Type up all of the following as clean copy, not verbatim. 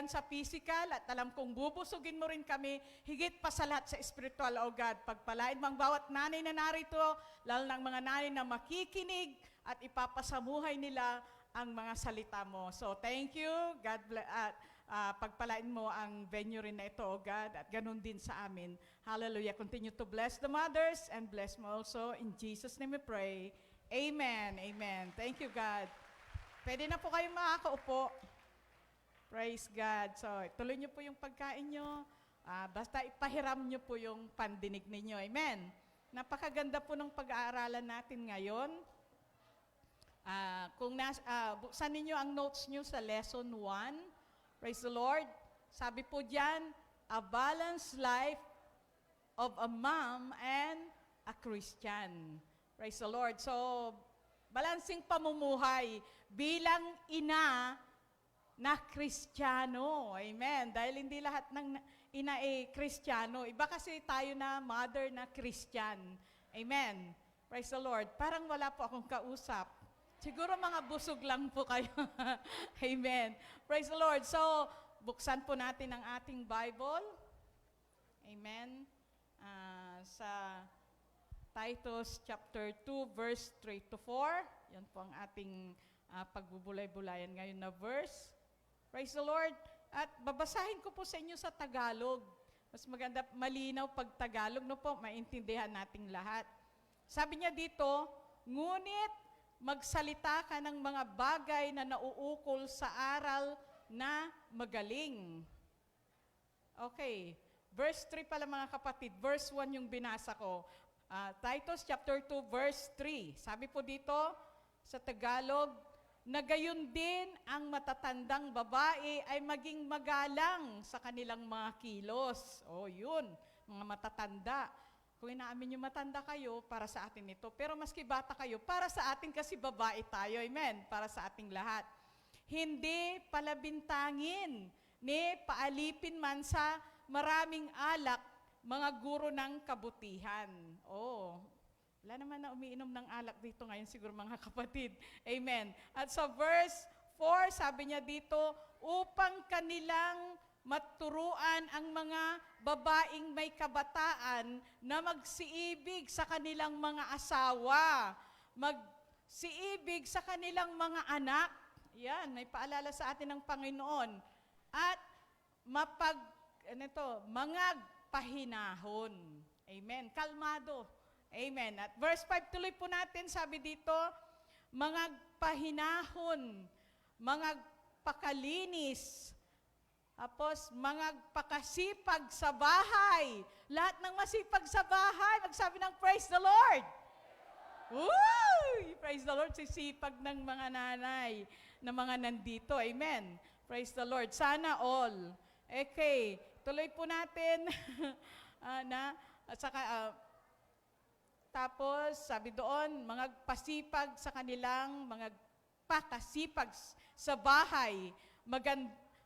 dyan sa physical at alam kong bubusugin mo rin kami higit pa sa lahat sa spiritual, O God. Pagpalain mo ang bawat nanay na narito, lalo ng mga nanay na makikinig at ipapasamuhay nila ang mga salita mo. So thank you, God bless, pagpalain mo ang venue rin na ito, O God, at ganun din sa amin. Hallelujah. Continue to bless the mothers and bless mo also. In Jesus' name we pray. Amen. Amen. Thank you, God. Pwede na po kayong makakaupo. Praise God. So, tuloy niyo po yung pagkain niyo. Basta ipahiram niyo po yung pandinig ninyo. Amen. Napakaganda po ng pag-aaralan natin ngayon. Buksan ninyo ang notes niyo sa lesson 1. Praise the Lord. Sabi po diyan, a balanced life of a mom and a Christian. Praise the Lord. So, balancing pamumuhay bilang ina na Kristiyano. Amen. Dahil hindi lahat ng ina ay Kristiyano. Iba kasi tayo na mother na Christian. Amen. Praise the Lord. Parang wala po akong kausap. Siguro mga busog lang po kayo. Amen. Praise the Lord. So, buksan po natin ang ating Bible. Amen. Sa Titus chapter 2, verse 3 to 4. Yan po ang ating pagbubulay-bulayan ngayon na verse. Praise the Lord. At babasahin ko po sa inyo sa Tagalog. Mas maganda, malinaw pag Tagalog, no po, maintindihan nating lahat. Sabi niya dito, ngunit magsalita ka ng mga bagay na nauukol sa aral na magaling. Okay. Verse 3 pala mga kapatid. Verse 1 yung binasa ko. Titus chapter 2, verse 3. Sabi po dito sa Tagalog, na gayon din ang matatandang babae ay maging magalang sa kanilang mga kilos. O yun, mga matatanda. Kung inaamin nyo matanda kayo, para sa atin ito. Pero maski bata kayo, para sa atin kasi babae tayo. Amen? Para sa ating lahat. Hindi palabintangin, ni paalipin man sa maraming alak, mga guro ng kabutihan. Oh, wala naman na umiinom ng alak dito ngayon siguro mga kapatid. Amen. At sa verse 4, sabi niya dito, upang kanilang maturuan ang mga babaeng may kabataan na magsiibig sa kanilang mga asawa, magsiibig sa kanilang mga anak. Yan, may paalala sa atin ng Panginoon. At mangagpahinahon. Amen. Kalmado. Amen. At verse 5, tuloy po natin, sabi dito, mangagpahinahon, mangagpakalinis, tapos mangagpakasipag sa bahay. Lahat ng masipag sa bahay, magsabi ng praise the Lord. Woo! Praise the Lord, sisipag ng mga nanay na mga nandito. Amen. Praise the Lord. Sana all. Okay, tuloy po natin tapos, sabi doon, magpasipag sa kanilang, magpakasipag sa bahay,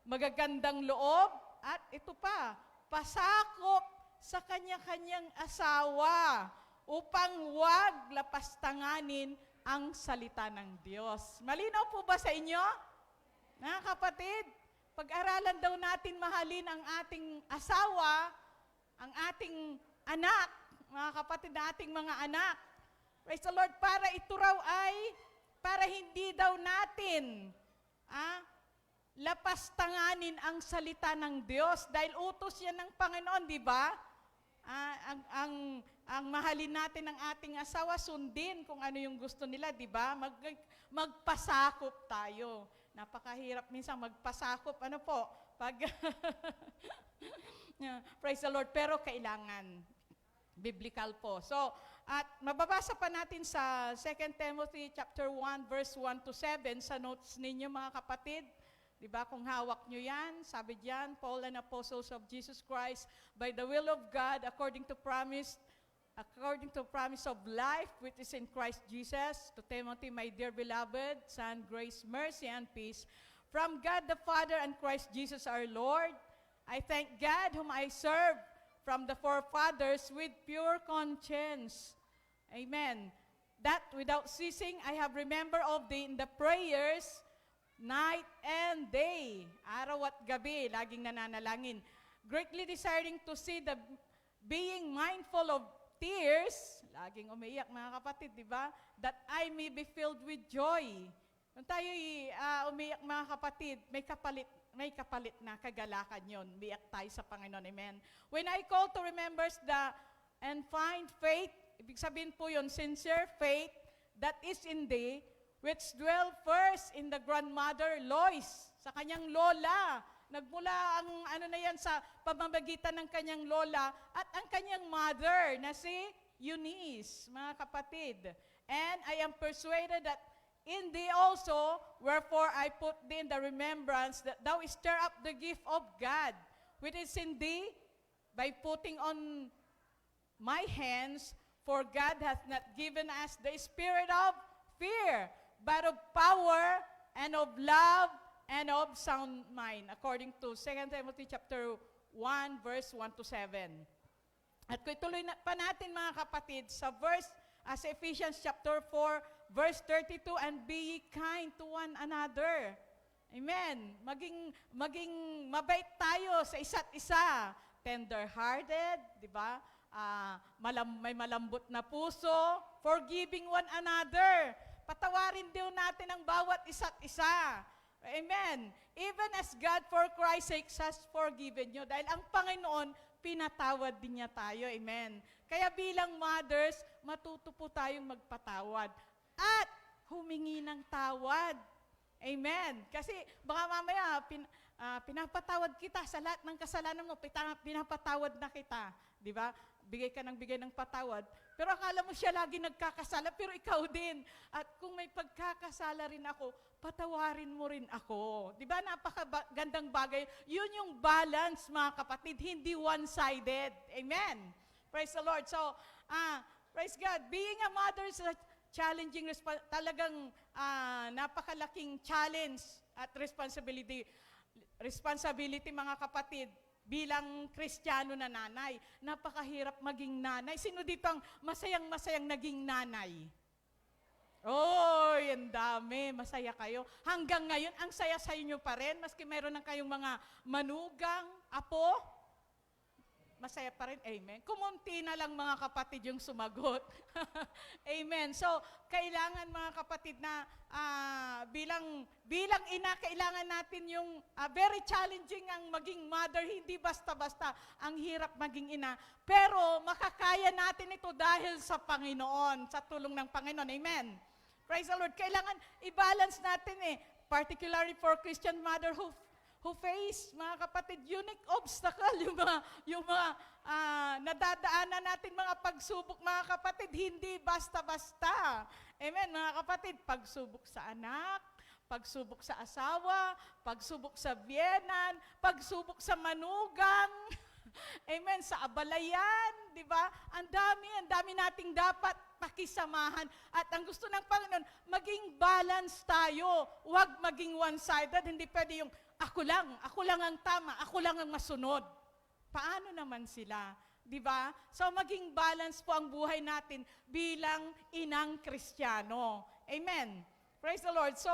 magagandang loob, at ito pa, pasakop sa kanya-kanyang asawa upang huwag lapastanganin ang salita ng Diyos. Malinaw po ba sa inyo? Mga kapatid, pag-aralan daw natin mahalin ang ating asawa, ang ating anak, mga kapatid na ating mga anak. Praise the Lord, para ito raw ay, para hindi daw natin lapastanganin ang salita ng Diyos dahil utos yan ng Panginoon, di ba? Ang mahalin natin ang ating asawa, sundin kung ano yung gusto nila, di ba? Magpasakop tayo. Napakahirap minsan magpasakop. Ano po? Praise the Lord. Pero kailangan. Biblical po. So, at mababasa pa natin sa 2 Timothy chapter 1, verse 1 to 7 sa notes ninyo mga kapatid. Diba? Kung hawak nyo yan, sabi diyan, Paul, an apostles of Jesus Christ, by the will of God, according to promise of life, which is in Christ Jesus, to Timothy, my dear beloved, son, grace, mercy, and peace, from God the Father and Christ Jesus our Lord. I thank God whom I serve from the forefathers with pure conscience. Amen. That without ceasing, I have remembered of thee in the prayers night and day. Araw at gabi, laging nananalangin. Greatly desiring to see the being mindful of tears, laging umiiyak mga kapatid, di ba? That I may be filled with joy. Kung tayo umiiyak mga kapatid, may kapalit na kagalakan yon. Umiiyak tayo sa Panginoon. Amen. When I call to remembrance and find faith, ibig sabihin po yun, sincere faith that is in thee, which dwell first in the grandmother Lois, sa kanyang lola. Nagmula ang sa pamamagitan ng kanyang lola at ang kanyang mother na si Eunice, mga kapatid. And I am persuaded that in thee also, wherefore I put thee in the remembrance that thou stir up the gift of God, which is in thee, by putting on my hands, for God hath not given us the spirit of fear, but of power and of love and of sound mind, according to 2 Timothy chapter 1, verse 1 to 7. At kung ituloy pa natin mga kapatid sa sa Ephesians chapter 4, verse 32, and be ye kind to one another. Amen. Maging mabait tayo sa isa't isa. Tender-hearted, di ba? May malambot na puso, forgiving one another. Patawarin din natin ang bawat isa't isa. Amen. Even as God for Christ's sake has forgiven you. Dahil ang Panginoon, pinatawad din niya tayo. Amen. Kaya bilang mothers, matuto po tayong magpatawad. At humingi ng tawad. Amen. Kasi baka mamaya, pinapatawad kita sa lahat ng kasalanan mo, pinapatawad na kita. Di ba? Bigay ka ng patawad. Pero akala mo siya lagi nagkakasala, pero ikaw din. At kung may pagkakasala rin ako, patawarin mo rin ako. Di ba? Napakagandang bagay. Yun yung balance, mga kapatid, hindi one-sided. Amen. Praise the Lord. So, praise God. Being a mother is a challenging, talagang napakalaking challenge at responsibility. Responsibility, mga kapatid, bilang Kristiyano na nanay. Napakahirap maging nanay. Sino dito ang masayang-masayang naging nanay? Oh, yan dami. Masaya kayo. Hanggang ngayon, ang saya sa inyo pa rin, maski mayroon na kayong mga manugang, apo, masaya pa rin. Amen. Kumunti na lang mga kapatid yung sumagot. Amen. So, kailangan mga kapatid na bilang ina, kailangan natin yung very challenging ang maging mother, hindi basta-basta ang hirap maging ina. Pero makakaya natin ito dahil sa Panginoon, sa tulong ng Panginoon. Amen. Praise the Lord. Kailangan i-balance natin particularly for Christian mother who face, mga kapatid, unique obstacle, yung mga nadadaanan natin mga pagsubok, mga kapatid, hindi basta-basta. Amen, mga kapatid, pagsubok sa anak, pagsubok sa asawa, pagsubok sa biyenan, pagsubok sa manugang, amen, sa abalayan, di ba? Ang dami nating dapat pakisamahan. At ang gusto ng Panginoon, maging balance tayo. Huwag maging one-sided, hindi pwede yung ako lang ang tama, ako lang ang masunod. Paano naman sila? Di ba? So maging balance po ang buhay natin bilang inang Kristiyano. Amen. Praise the Lord. So,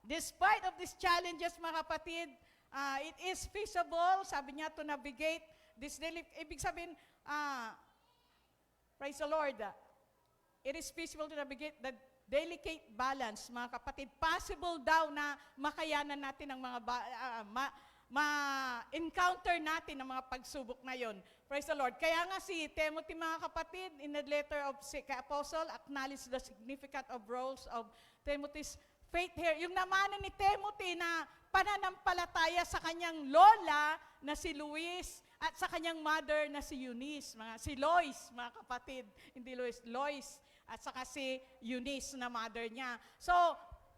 despite of these challenges, mga kapatid, it is feasible, sabi niya, to navigate this daily. Ibig sabihin, praise the Lord, it is feasible to navigate the delicate balance, mga kapatid. Possible daw na makayanan natin ang mga ma-encounter natin ang mga pagsubok na yon. Praise the Lord. Kaya nga si Timothy, mga kapatid, in the letter of Apostle, acknowledge the significant of roles of Timothy's faith here. Yung namanan ni Timothy na pananampalataya sa kanyang lola na si Luis at sa kanyang mother na si Eunice, si Lois, mga kapatid. Hindi Lois, at saka si Eunice na mother niya. So,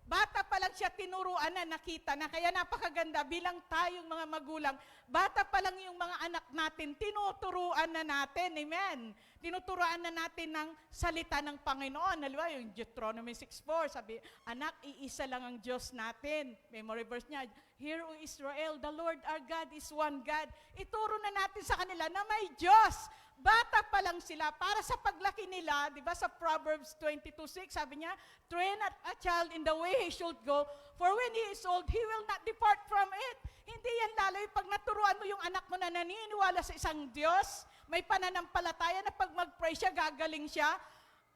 bata pa lang siya tinuruan na, nakita na. Kaya napakaganda, bilang tayong mga magulang, bata pa lang yung mga anak natin, tinuturuan na natin. Amen. Tinuturuan na natin ng salita ng Panginoon. Halimbawa, yung Deuteronomy 6:4, sabi, anak, iisa lang ang Diyos natin. Memory verse niya, Hear, O Israel, the Lord our God is one God. Ituro na natin sa kanila na may Diyos. bata pa lang sila, para sa paglaki nila, di ba sa Proverbs 22:6, sabi niya, train a child in the way he should go, for when he is old, he will not depart from it. Hindi yan lalo pag naturuan mo yung anak mo na naniniwala sa isang Diyos, may pananampalataya na pag mag-pray siya, gagaling siya,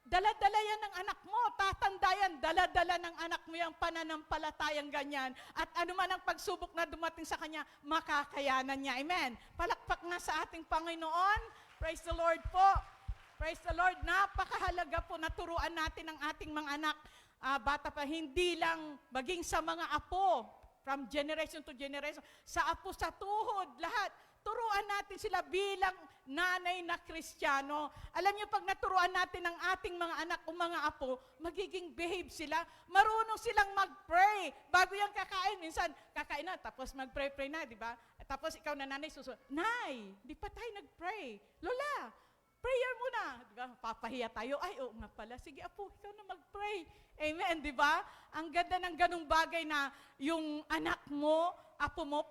dala-dala yan ng anak mo, tatanda yan, dala-dala ng anak mo yung pananampalatayang ganyan. At ano man ang pagsubok na dumating sa kanya, makakayanan niya. Amen. Palakpak nga sa ating Panginoon. Praise the Lord po. Praise the Lord. Napakahalaga po na turuan natin ang ating mga anak, bata pa, hindi lang maging sa mga apo, from generation to generation, sa apo sa tuhod, lahat. Turuan natin sila bilang nanay na Kristiyano. Alam niyo, pag naturuan natin ang ating mga anak o mga apo, magiging behave sila. Marunong silang mag-pray. Bago yung kakain, minsan, kakain na, tapos mag-pray-pray na, di ba? Tapos ikaw na nanay, susunod, Nay, di pa tayo nag-pray. Lola, prayer muna. Di ba? Papahiya tayo. Ay, oo nga pala. Sige, apo, ikaw na mag-pray. Amen, di ba? Ang ganda ng ganung bagay na yung anak mo, apo mo,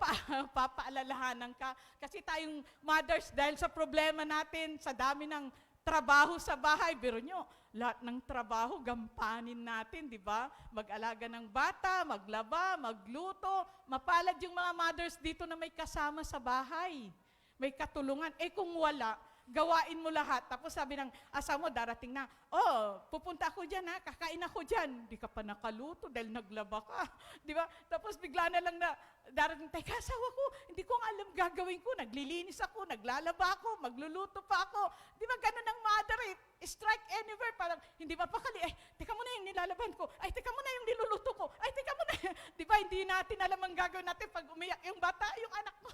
papaalalahanan ka. Kasi tayong mothers, dahil sa problema natin, sa dami ng trabaho sa bahay, biro nyo, lahat ng trabaho, gampanin natin, di ba? Mag-alaga ng bata, maglaba, magluto. Mapalad yung mga mothers dito na may kasama sa bahay. May katulungan. Eh kung wala, gawain mo lahat. Tapos sabi ng asawa mo, darating na, pupunta ako dyan ha, kakain ako dyan. Di ka pa nakaluto dahil naglaba ka. Di ba? Tapos bigla na lang na, darating, teka, asawa ko, hindi ko nga alam gagawin ko. Naglilinis ako, naglalaba ako, magluluto pa ako. Di ba ganun ang mother eh? Strike anywhere, parang hindi mapakali. Teka muna yung nilalaban ko. Ay, teka muna yung niluluto ko. Ay, teka muna. Di ba, hindi natin alam ang gagawin natin pag umiyak yung bata, yung anak mo.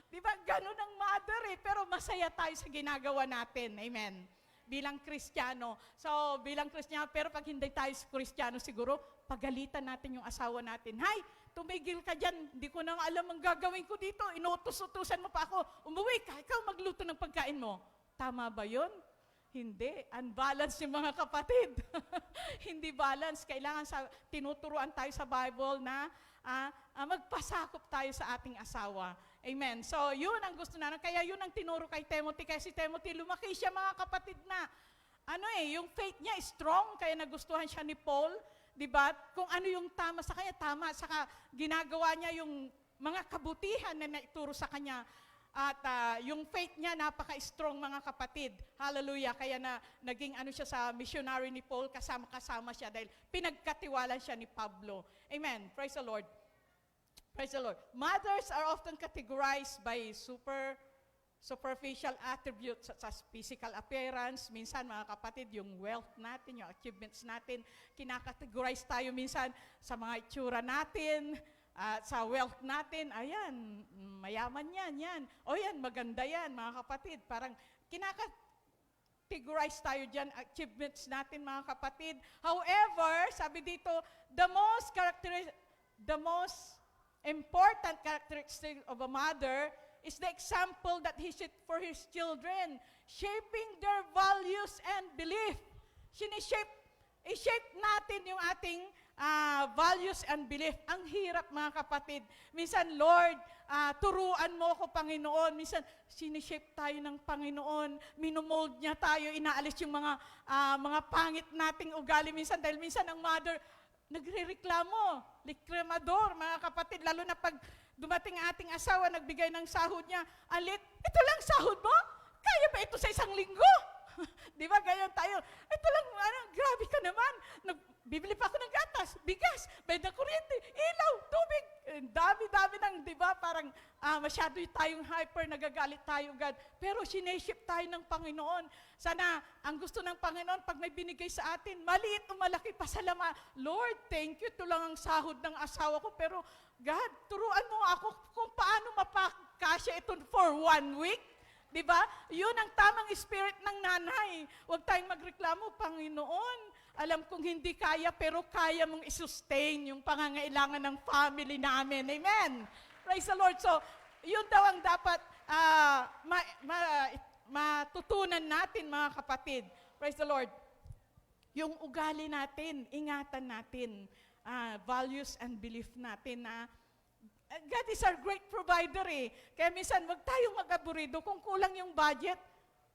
Di ba, ganun ang mother eh. Pero masaya tayo sa ginagawa natin. Amen. Bilang Kristiyano. So, bilang Kristiyano, pero pag hindi tayo Kristiyano, siguro, pagalitan natin yung asawa natin. Hay, tumigil ka dyan. Hindi ko na alam ang gagawin ko dito. Inutos-utusan mo pa ako. Umuwi ka, ikaw magluto ng pagkain mo. Tama ba yun? Hindi. Unbalanced yung mga kapatid. Hindi balance. Kailangan tinuturuan tayo sa Bible na magpasakop tayo sa ating asawa. Amen. So, yun ang gusto natin. Kaya yun ang tinuro kay Timothy. Kaya si Timothy, lumaki siya mga kapatid na, yung faith niya strong, kaya nagustuhan siya ni Paul. Diba? Kung ano yung tama sa kanya, tama. Saka ginagawa niya yung mga kabutihan na naituro sa kanya. At yung faith niya, napaka-strong mga kapatid. Hallelujah. Kaya naging siya sa missionary ni Paul, kasama-kasama siya dahil pinagkatiwalan siya ni Pablo. Amen. Praise the Lord. Praise the Lord. Mothers are often categorized by superficial attributes such as physical appearance. Minsan, mga kapatid, yung wealth natin, yung achievements natin, kinakategorize tayo minsan sa mga itsura natin, sa wealth natin, ayan, mayaman yan. O yan, maganda yan, mga kapatid. Parang kinakategorize tayo dyan, achievements natin, mga kapatid. However, sabi dito, the most important characteristic of a mother is the example that he set for his children, shaping their values and belief. I-shape natin yung ating values and belief. Ang hirap, mga kapatid. Minsan, Lord, turuan mo ako, Panginoon. Minsan, sinishape tayo ng Panginoon. Minomold niya tayo. Inaalis yung mga pangit nating ugali. Minsan, dahil minsan ang mother, nagre-reklamo. Likremador, mga kapatid. Lalo na pag dumating ating asawa, nagbigay ng sahod niya. Alit, ito lang sahod mo? Kaya ba ito sa isang linggo? Di ba, ganyan tayo. Ito lang, grabe ka naman. Bibili pa ako ng gatas, bigas, bayad ng kuryente, ilaw, tubig. Dami-dami ng, di ba, parang masyado tayong hyper, nagagalit tayo, God. Pero sineship tayo ng Panginoon. Sana, ang gusto ng Panginoon, pag may binigay sa atin, maliit o malaki, pasalamat. Lord, thank you, ito lang ang sahod ng asawa ko. Pero, God, turuan mo ako kung paano mapakasya ito for 1 week. Diba? Yun ang tamang spirit ng nanay. Huwag tayong magreklamo, Panginoon. Alam kong hindi kaya, pero kaya mong isustain yung pangangailangan ng family namin. Amen? Praise the Lord. So, yun daw ang dapat matutunan natin, mga kapatid. Praise the Lord. Yung ugali natin, ingatan natin. Values and belief natin na God is our great provider eh. Kaya minsan, wag tayong mag-aburido. Kung kulang yung budget,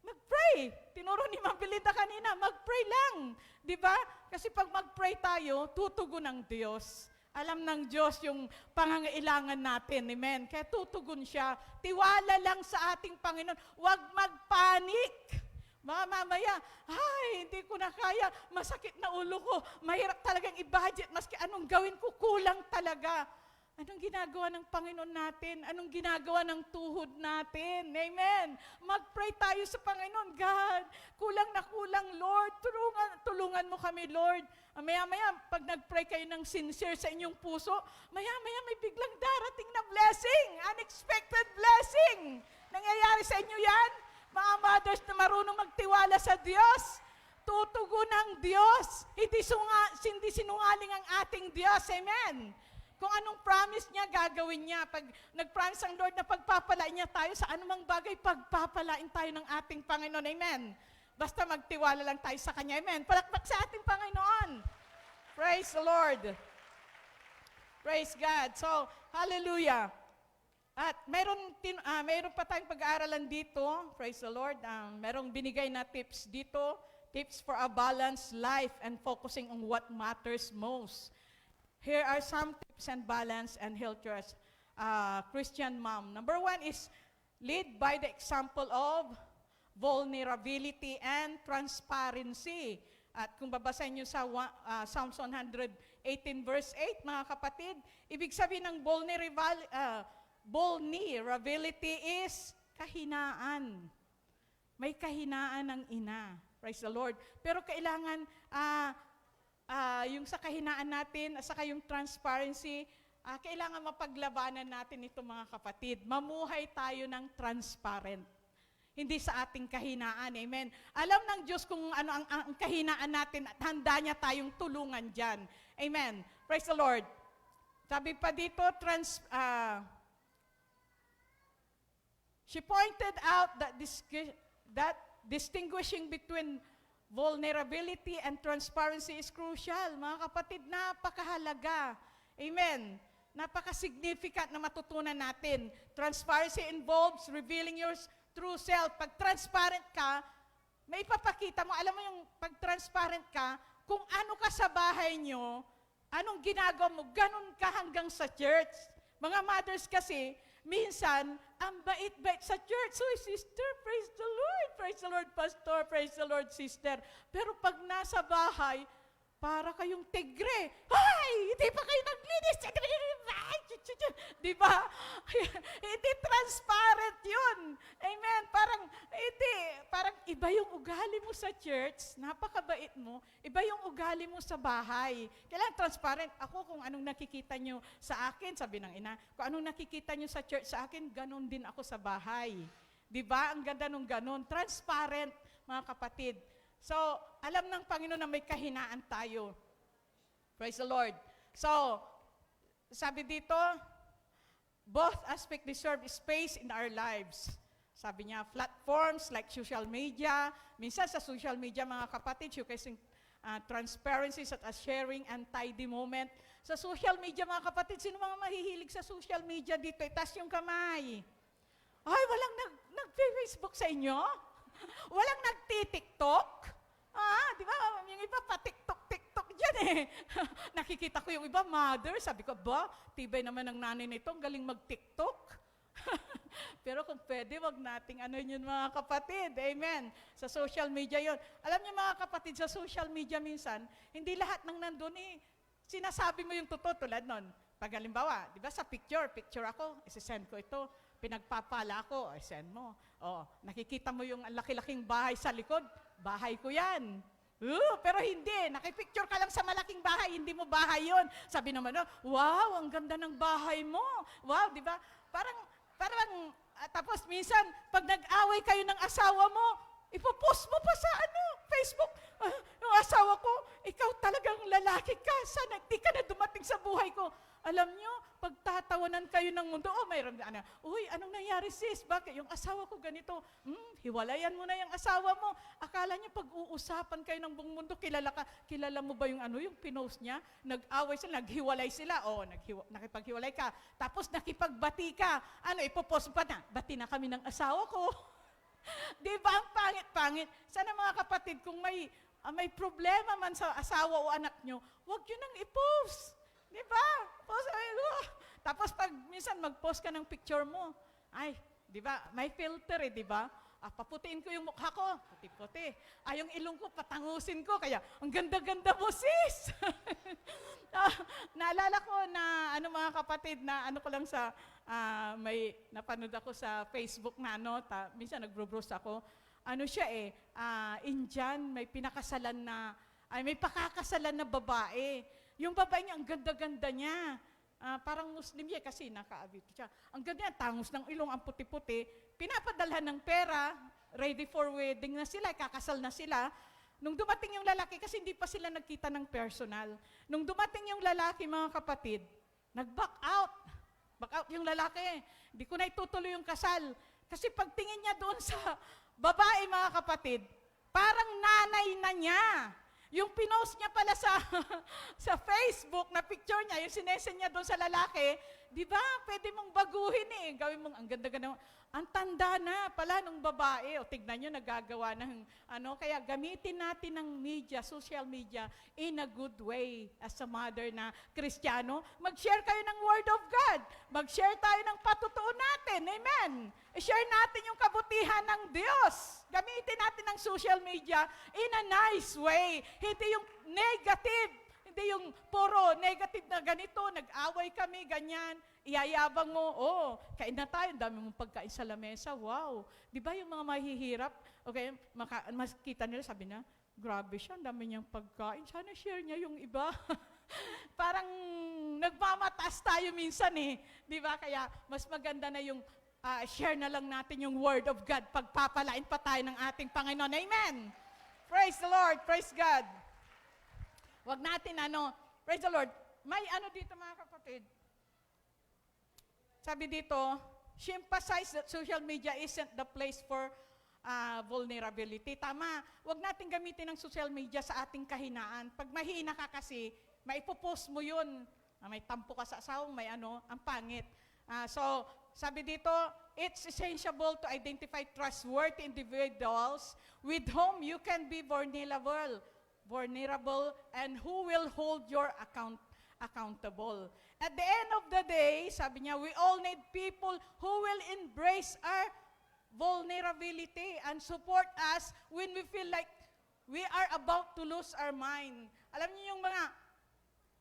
Mag-pray. Tinuro ni Ma'am Belinda kanina, mag-pray lang. Di ba? Kasi pag mag-pray tayo, tutugon ang Diyos. Alam ng Diyos yung pangangailangan natin. Amen? Kaya tutugon siya. Tiwala lang sa ating Panginoon. Huwag mag-panic. Mamaya, ay, hindi ko na kaya. Masakit na ulo ko. Mahirap talagang i-budget. Maski anong gawin ko, kulang talaga. Anong ginagawa ng Panginoon natin? Anong ginagawa ng tuhod natin? Amen. Mag-pray tayo sa Panginoon. God, kulang na kulang, Lord. Tulungan mo kami, Lord. Maya-maya, pag nag-pray kayo ng sincere sa inyong puso, maya-maya may biglang darating na blessing. Unexpected blessing. Nangyayari sa inyo yan? Mga mothers na marunong magtiwala sa Diyos. Tutugon ng Diyos. Hindi sinungaling ang ating Diyos. Amen. Kung anong promise niya, gagawin niya. Pag nag-promise ang Lord na pagpapalain niya tayo sa anumang bagay, pagpapalain tayo ng ating Panginoon. Amen. Basta magtiwala lang tayo sa Kanya. Amen. Palakpak sa ating Panginoon. Praise the Lord. Praise God. So, hallelujah. At mayroon pa tayong pag-aaralan dito. Praise the Lord. Merong binigay na tips dito. Tips for a balanced life and focusing on what matters most. Here are some tips and balance and healthier as Christian mom. Number 1 is lead by the example of vulnerability and transparency. At kung babasahin nyo sa Psalms 118 verse 8, mga kapatid, ibig sabihin ng vulnerability is kahinaan. May kahinaan ng ina. Praise the Lord. Pero kailangan yung sa kahinaan natin, at saka yung transparency, kailangan mapaglabanan natin ito mga kapatid. Mamuhay tayo ng transparent. Hindi sa ating kahinaan. Amen. Alam ng Diyos kung ano ang kahinaan natin at handa niya tayong tulungan dyan. Amen. Praise the Lord. Sabi pa dito, she pointed out that distinguishing between vulnerability and transparency is crucial. Mga kapatid, napakahalaga. Amen. Napaka-significant na matutunan natin. Transparency involves revealing your true self. Pag transparent ka, may ipapakita mo. Alam mo yung pag transparent ka, kung ano ka sa bahay nyo, anong ginagawa mo, ganun ka hanggang sa church. Mga mothers kasi, minsan, ang bait-bait sa church. So, sister, praise the Lord, pastor, praise the Lord, sister. Pero pag nasa bahay, para kayong tigre. Ay, hindi pa kayo naglinis. Di ba? Hindi transparent yun. Amen. Parang iba yung ugali mo sa church, napakabait mo, iba yung ugali mo sa bahay. Kailangan transparent. Ako, kung anong nakikita nyo sa akin, sabi ng ina, kung anong nakikita nyo sa church sa akin, ganun din ako sa bahay. Di ba? Ang ganda nung ganun. Transparent, mga kapatid. So, alam ng Panginoon na may kahinaan tayo. Praise the Lord. So, sabi dito, both aspects deserve space in our lives. Sabi niya, platforms like social media, minsan sa social media, mga kapatid, showcasing transparency such as sharing and tidy moment. Sa social media, mga kapatid, sino mga mahihilig sa social media dito? Itaas yung kamay. Ay, walang nag-Facebook sa inyo? Walang nagti-TikTok? Di ba? Yung iba pa, TikTok dyan eh. Nakikita ko yung iba, mother, sabi ko, tibay naman ng nanay nito, ang galing mag-TikTok. Pero kung pwede, wag nating yun mga kapatid. Amen. Sa social media yun. Alam niyo mga kapatid, sa social media minsan, hindi lahat ng nandun sinasabi mo yung totoo tulad nun. Pag halimbawa, di ba sa picture ako, isi-send ko ito. Pinagpapala ako, send mo. Nakikita mo yung laki-laking bahay sa likod, bahay ko yan. Pero hindi, nakipicture ka lang sa malaking bahay, hindi mo bahay yun. Sabi naman, wow, ang ganda ng bahay mo. Wow, di ba? Tapos minsan, pag nag-away kayo ng asawa mo, ipopost mo pa sa Facebook. Yung asawa ko, ikaw talagang lalaki ka. Sana di ka na dumating sa buhay ko. Alam nyo, pagtatawanan kayo ng mundo, mayroon uy, anong nangyari sis? Bakit? Yung asawa ko ganito. Hiwalayan mo na yung asawa mo. Akala nyo pag-uusapan kayo ng buong mundo, kilala mo ba yung pinost niya? Nag-away sila, naghiwalay sila. Nakipaghiwalay ka. Tapos nakipagbati ka. Ipopost pa na, bati na kami ng asawa ko. Di ba ang pangit-pangit? Sana mga kapatid, kung may problema man sa asawa o anak nyo, huwag nyo nang i-post. Di ba? Post, tapos pag minsan mag-post ka ng picture mo, ay, di ba, may filter di ba? Paputiin ko yung mukha ko, puti-puti. Yung ilong ko, patangusin ko, kaya ang ganda-ganda mo, sis! Naalala ko na, mga kapatid, na ko lang sa, may napanood ako sa Facebook na minsan nagbrowse ako, siya Indian, may may pakakasalan na babae. Yung babae niya, ang ganda-ganda niya. Parang Muslim niya kasi nakaabit siya. Ang ganda niya, tangos ng ilong, ang puti-puti. Pinapadalhan ng pera, ready for wedding na sila, kakasal na sila. Nung dumating yung lalaki, kasi hindi pa sila nagkita ng personal. Nung dumating yung lalaki, mga kapatid, nag-back out. Back out yung lalaki. Hindi ko na itutuloy yung kasal. Kasi pagtingin niya doon sa babae, mga kapatid, parang nanay na niya. Yung pinost niya pala sa Facebook na picture niya, yung sinesend niya doon sa lalaki, di ba, pwede mong baguhin gawin mong, ang ganda-ganda, ang tanda na pala nung babae, tignan nyo, nagagawa ng, kaya gamitin natin ng media, social media, in a good way, as a mother na Kristiyano, mag-share kayo ng Word of God, mag-share tayo ng patutuon natin, amen, i-share natin yung kabutihan ng Diyos, gamitin natin ng social media in a nice way, hindi yung negative, hindi yung puro negative na ganito, nag-away kami, ganyan, iyayabang mo, kain na tayo, dami mong pagkain sa lamesa, wow. Di ba yung mga mahihirap, okay, makita nila, sabi na, grabe siya, dami niyang pagkain, sana share niya yung iba. Parang nagmamataas tayo minsan di ba? Kaya mas maganda na yung share na lang natin yung Word of God, pagpapalain pa tayo ng ating Panginoon. Amen! Praise the Lord, praise God. Wag natin praise the Lord. May dito mga kapatid. Sabi dito, she emphasized that social media isn't the place for vulnerability. Tama, wag natin gamitin ang social media sa ating kahinaan. Pag mahina ka kasi, maipopost mo yun. May tampo ka sa asawang, may ang pangit. So, sabi dito, it's essential to identify trustworthy individuals with whom you can be vulnerable, and who will hold your accountable. At the end of the day, sabi niya, we all need people who will embrace our vulnerability and support us when we feel like we are about to lose our mind. Alam niyo yung mga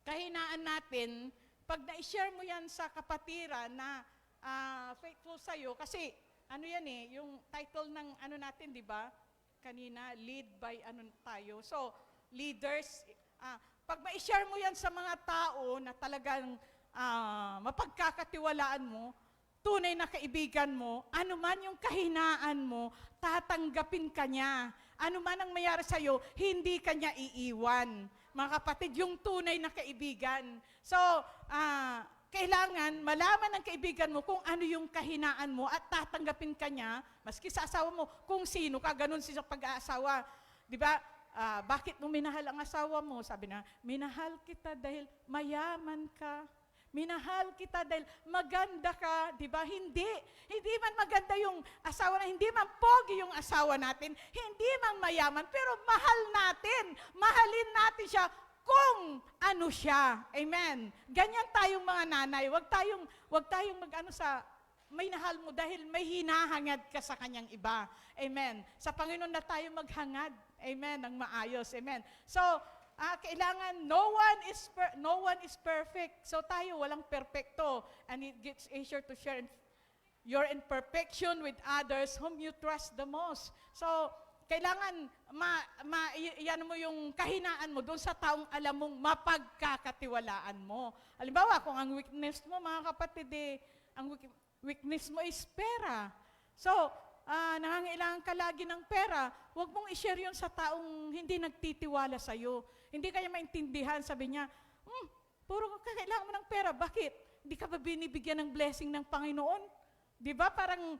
kahinaan natin, pag na-share mo yan sa kapatiran na faithful sa'yo, kasi yung title ng natin, di ba? Kanina, lead by tayo. So, leaders, pag ma-share mo yan sa mga tao na talagang mapagkakatiwalaan mo, tunay na kaibigan mo, ano man yung kahinaan mo, tatanggapin ka niya. Ano man ang mayari sa'yo, hindi ka niya iiwan. Mga kapatid, yung tunay na kaibigan. So, kailangan malaman ng kaibigan mo kung ano yung kahinaan mo at tatanggapin ka niya, maski sa asawa mo, kung sino ka, ganun siya sa pag-aasawa. Di ba? Bakit mo minahal ang asawa mo? Sabi na, minahal kita dahil mayaman ka. Minahal kita dahil maganda ka. Di ba? Hindi man maganda yung asawa na, hindi man pogi yung asawa natin, hindi man mayaman, pero mahal natin. Mahalin natin siya kung ano siya. Amen. Ganyan tayong mga nanay. Wag tayong may nahal mo dahil may hinahangad ka sa kanyang iba. Amen. Sa Panginoon na tayo maghangad. Amen. Ng maayos. Amen. So, kailangan no one is perfect. So tayo walang perfecto, and it gets easier to share your imperfection with others whom you trust the most. So, kailangan iyan mo yung kahinaan mo doon sa taong alam mong mapagkakatiwalaan mo. Halimbawa, kung ang weakness mo, mga kapatid, ang weakness mo is pera. So, nangangailangan ka lagi ng pera, huwag mong i-share yun sa taong hindi nagtitiwala sa'yo. Hindi kaya maintindihan, sabi niya, puro kailangan mo ng pera, bakit? Hindi ka ba binibigyan ng blessing ng Panginoon? Di ba? Parang,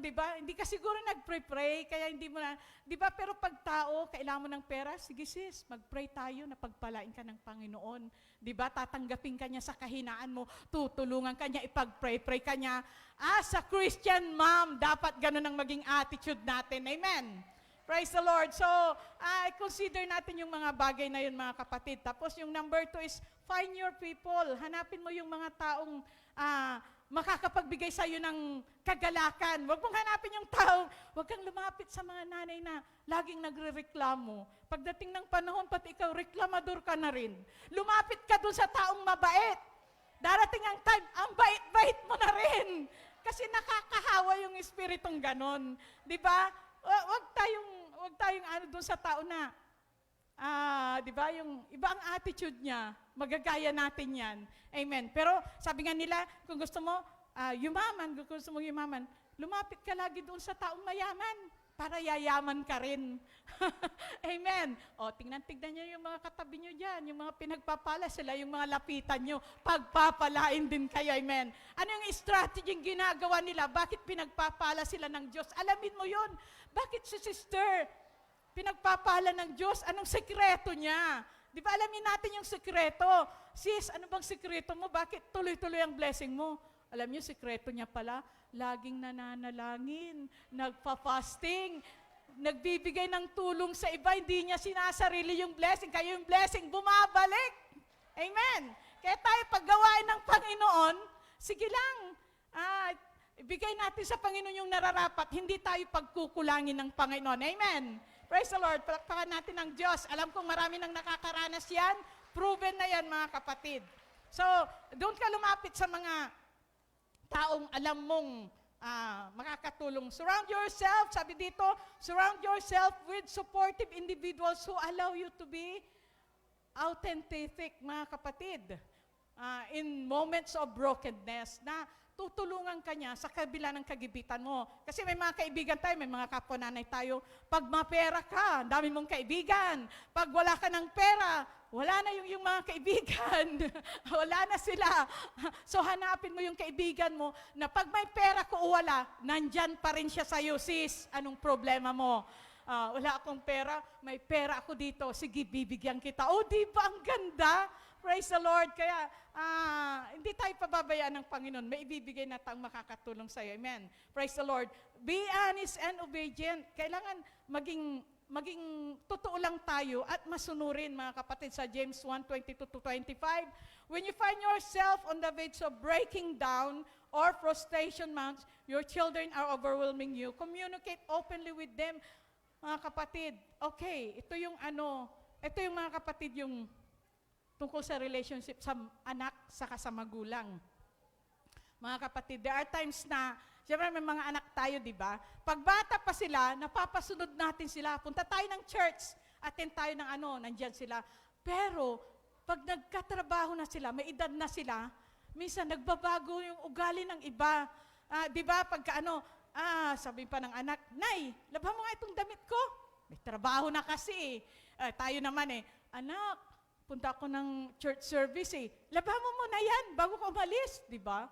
di ba? Hindi ka siguro nag-pray, kaya hindi mo na, di ba? Pero pag tao, kailangan mo ng pera, sige sis, mag-pray tayo na pagpalain ka ng Panginoon. Di ba? Tatanggapin ka niya sa kahinaan mo, tutulungan ka niya, ipag-pray ka niya. As a Christian mom, dapat ganun ang maging attitude natin. Amen? Praise the Lord. So, consider natin yung mga bagay na yun, mga kapatid. Tapos yung number 2 is, find your people. Hanapin mo yung mga taong makakapagbigay sa iyo ng kagalakan. Huwag mong hanapin yung tao. Huwag kang lumapit sa mga nanay na laging nagrereklamo. Pagdating ng panahon, pati ikaw, reklamador ka na rin. Lumapit ka dun sa taong mabait. Darating ang time, ang bait-bait mo na rin. Kasi nakakahawa yung espiritong ganon. Di ba? Huwag tayong dun sa tao na, di ba, yung iba ang attitude niya, magagaya natin yan. Amen. Pero sabi nga nila, kung gusto mo yumaman, lumapit ka lagi doon sa taong mayaman para yayaman ka rin. Amen. O, tingnan niyo yung mga katabi nyo dyan, yung mga pinagpapala sila, yung mga lapitan nyo, pagpapalain din kayo. Amen. Ano yung strategy ginagawa nila? Bakit pinagpapala sila ng Diyos? Alamin mo yun. Bakit si sister pinagpapala ng Diyos? Anong sekreto niya? Di ba alamin natin yung sekreto? Sis, ano bang sekreto mo? Bakit tuloy-tuloy ang blessing mo? Alam niyo, sekreto niya pala, laging nananalangin, nagpa-fasting, nagbibigay ng tulong sa iba, hindi niya sinasarili yung blessing, kaya yung blessing bumabalik. Amen. Kaya tayo paggawain ng Panginoon, sige lang, ibigay natin sa Panginoon yung nararapat, hindi tayo pagkukulangin ng Panginoon. Amen. Praise the Lord. Palakpakan natin ang Diyos. Alam kong marami nang nakakaranas yan. Proven na yan, mga kapatid. So, doon ka lumapit sa mga taong alam mong makakatulong. Surround yourself, sabi dito, surround yourself with supportive individuals who allow you to be authentic, mga kapatid. In moments of brokenness, na tutulungan ka niya sa kabila ng kagibitan mo. Kasi may mga kaibigan tayo, may mga kapwa nanay tayo, pag mapera ka, dami mong kaibigan. Pag wala ka ng pera, wala na yung mga kaibigan. Wala na sila. So hanapin mo yung kaibigan mo na pag may pera ko o wala, nandyan pa rin siya sa'yo, sis. Anong problema mo? Wala akong pera, may pera ako dito, sige, bibigyan kita. Oh, di ba ang ganda? Praise the Lord. Kaya, hindi tayo pababayaan ng Panginoon. May ibibigay na taong makakatulong sa'yo. Amen. Praise the Lord. Be honest and obedient. Kailangan maging totoo lang tayo at masunurin, mga kapatid, sa James 1:22-25. When you find yourself on the verge of breaking down or frustration mounts, your children are overwhelming you. Communicate openly with them. Mga kapatid, okay, ito yung mga kapatid, yung tungkol sa relationship sa anak saka sa magulang. Mga kapatid, there are times na, siyempre may mga anak tayo, di ba? Pag bata pa sila, napapasunod natin sila. Punta tayo ng church, attend tayo ng nandyan sila. Pero, pag nagkatrabaho na sila, may edad na sila, minsan nagbabago yung ugali ng iba. Di ba? Pagka sabi pa ng anak, Nay, labhan mo nga itong damit ko. May trabaho na kasi. Tayo naman anak, punta ako ng church service labhan mo muna yan bago ka umalis. Di ba?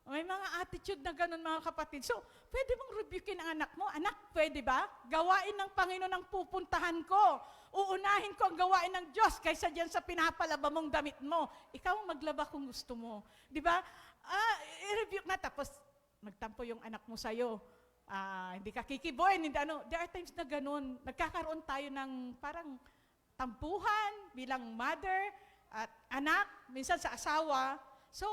May mga attitude na ganun, mga kapatid. So, pwede mong rebukein ang anak mo. Anak, pwede ba? Gawain ng Panginoon ang pupuntahan ko. Uunahin ko ang gawain ng Diyos kaysa dyan sa pinapalaba mong damit mo. Ikaw ang maglaba kung gusto mo. Di ba? I-rebuke na, tapos magtampo yung anak mo sa'yo. Hindi ka kikiboy, There are times na ganun. Nagkakaroon tayo ng parang tampuhan bilang mother at anak, minsan sa asawa. So,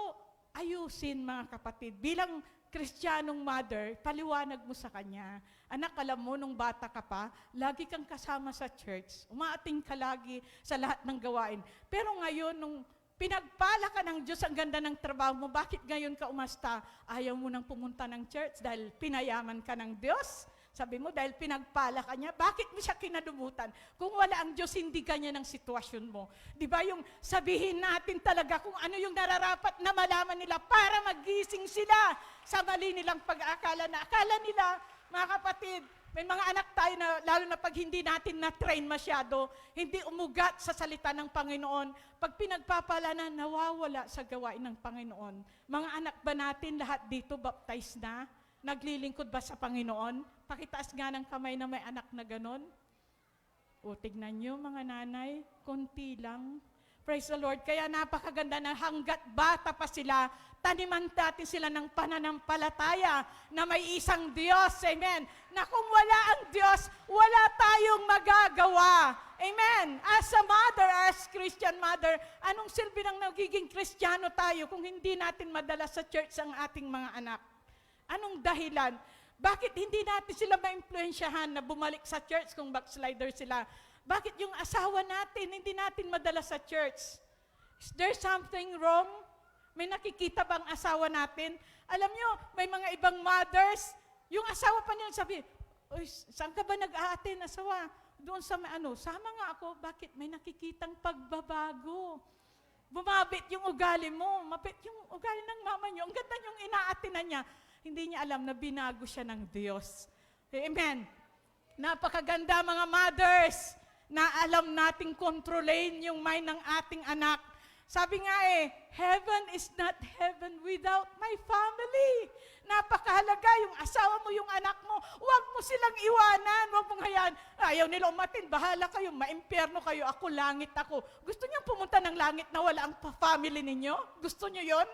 ayusin, mga kapatid. Bilang Kristiyanong mother, paliwanag mo sa kanya. Anak, alam mo, nung bata ka pa, lagi kang kasama sa church. Umaating ka lagi sa lahat ng gawain. Pero ngayon, nung pinagpala ka ng Diyos, ang ganda ng trabaho mo, bakit ngayon ka umasta? Ayaw mo nang pumunta ng church dahil pinayaman ka ng Diyos? Sabi mo, dahil pinagpala ka niya, bakit mo siya kinadumutan? Kung wala ang Diyos, hindi ganyan ang sitwasyon mo. Di ba yung sabihin natin talaga kung ano yung nararapat na malaman nila para magising sila sa mali nilang pag-aakala na akala nila, mga kapatid, may mga anak tayo na, lalo na pag hindi natin na-train masyado, hindi umugat sa salita ng Panginoon, pag pinagpapala na, nawawala sa gawain ng Panginoon. Mga anak ba natin lahat dito baptized na? naglilingkod ba sa Panginoon? Pakitaas nga ng kamay na may anak na ganon. O, tignan nyo mga nanay, konti lang. Praise the Lord. Kaya napakaganda na hanggat bata pa sila, taniman natin sila ng pananampalataya na may isang Diyos. Amen. Na kung wala ang Diyos, wala tayong magagawa. Amen. As a mother, as Christian mother, anong silbi ng nagiging Kristiyano tayo kung hindi natin madala sa church ang ating mga anak? Anong dahilan? Bakit hindi natin sila ma-impluensyahan na bumalik sa church kung backslider sila? Bakit yung asawa natin, hindi natin madala sa church? Is there something wrong? May nakikita bang asawa natin? Alam nyo, may mga ibang mothers, yung asawa pa nila sabi, "Uy, saan ka ba nag-a-attend, asawa? Doon sa sama nga ako." Bakit? May nakikitang pagbabago. Bumabit yung ugali mo, mapit yung ugali ng mama nyo. Ang ganda yung ina-attenan niya. Hindi niya alam na binago siya ng Diyos. Amen. Napakaganda mga mothers na alam nating kontrolin yung mind ng ating anak. Sabi nga heaven is not heaven without my family. Napakahalaga yung asawa mo, yung anak mo. Huwag mo silang iwanan. Huwag mong hayaan. Ayaw nila umatin. Bahala kayo. Maimpyerno kayo. Ako, langit ako. Gusto niyo pumunta ng langit na wala ang family ninyo? Gusto niyo yon?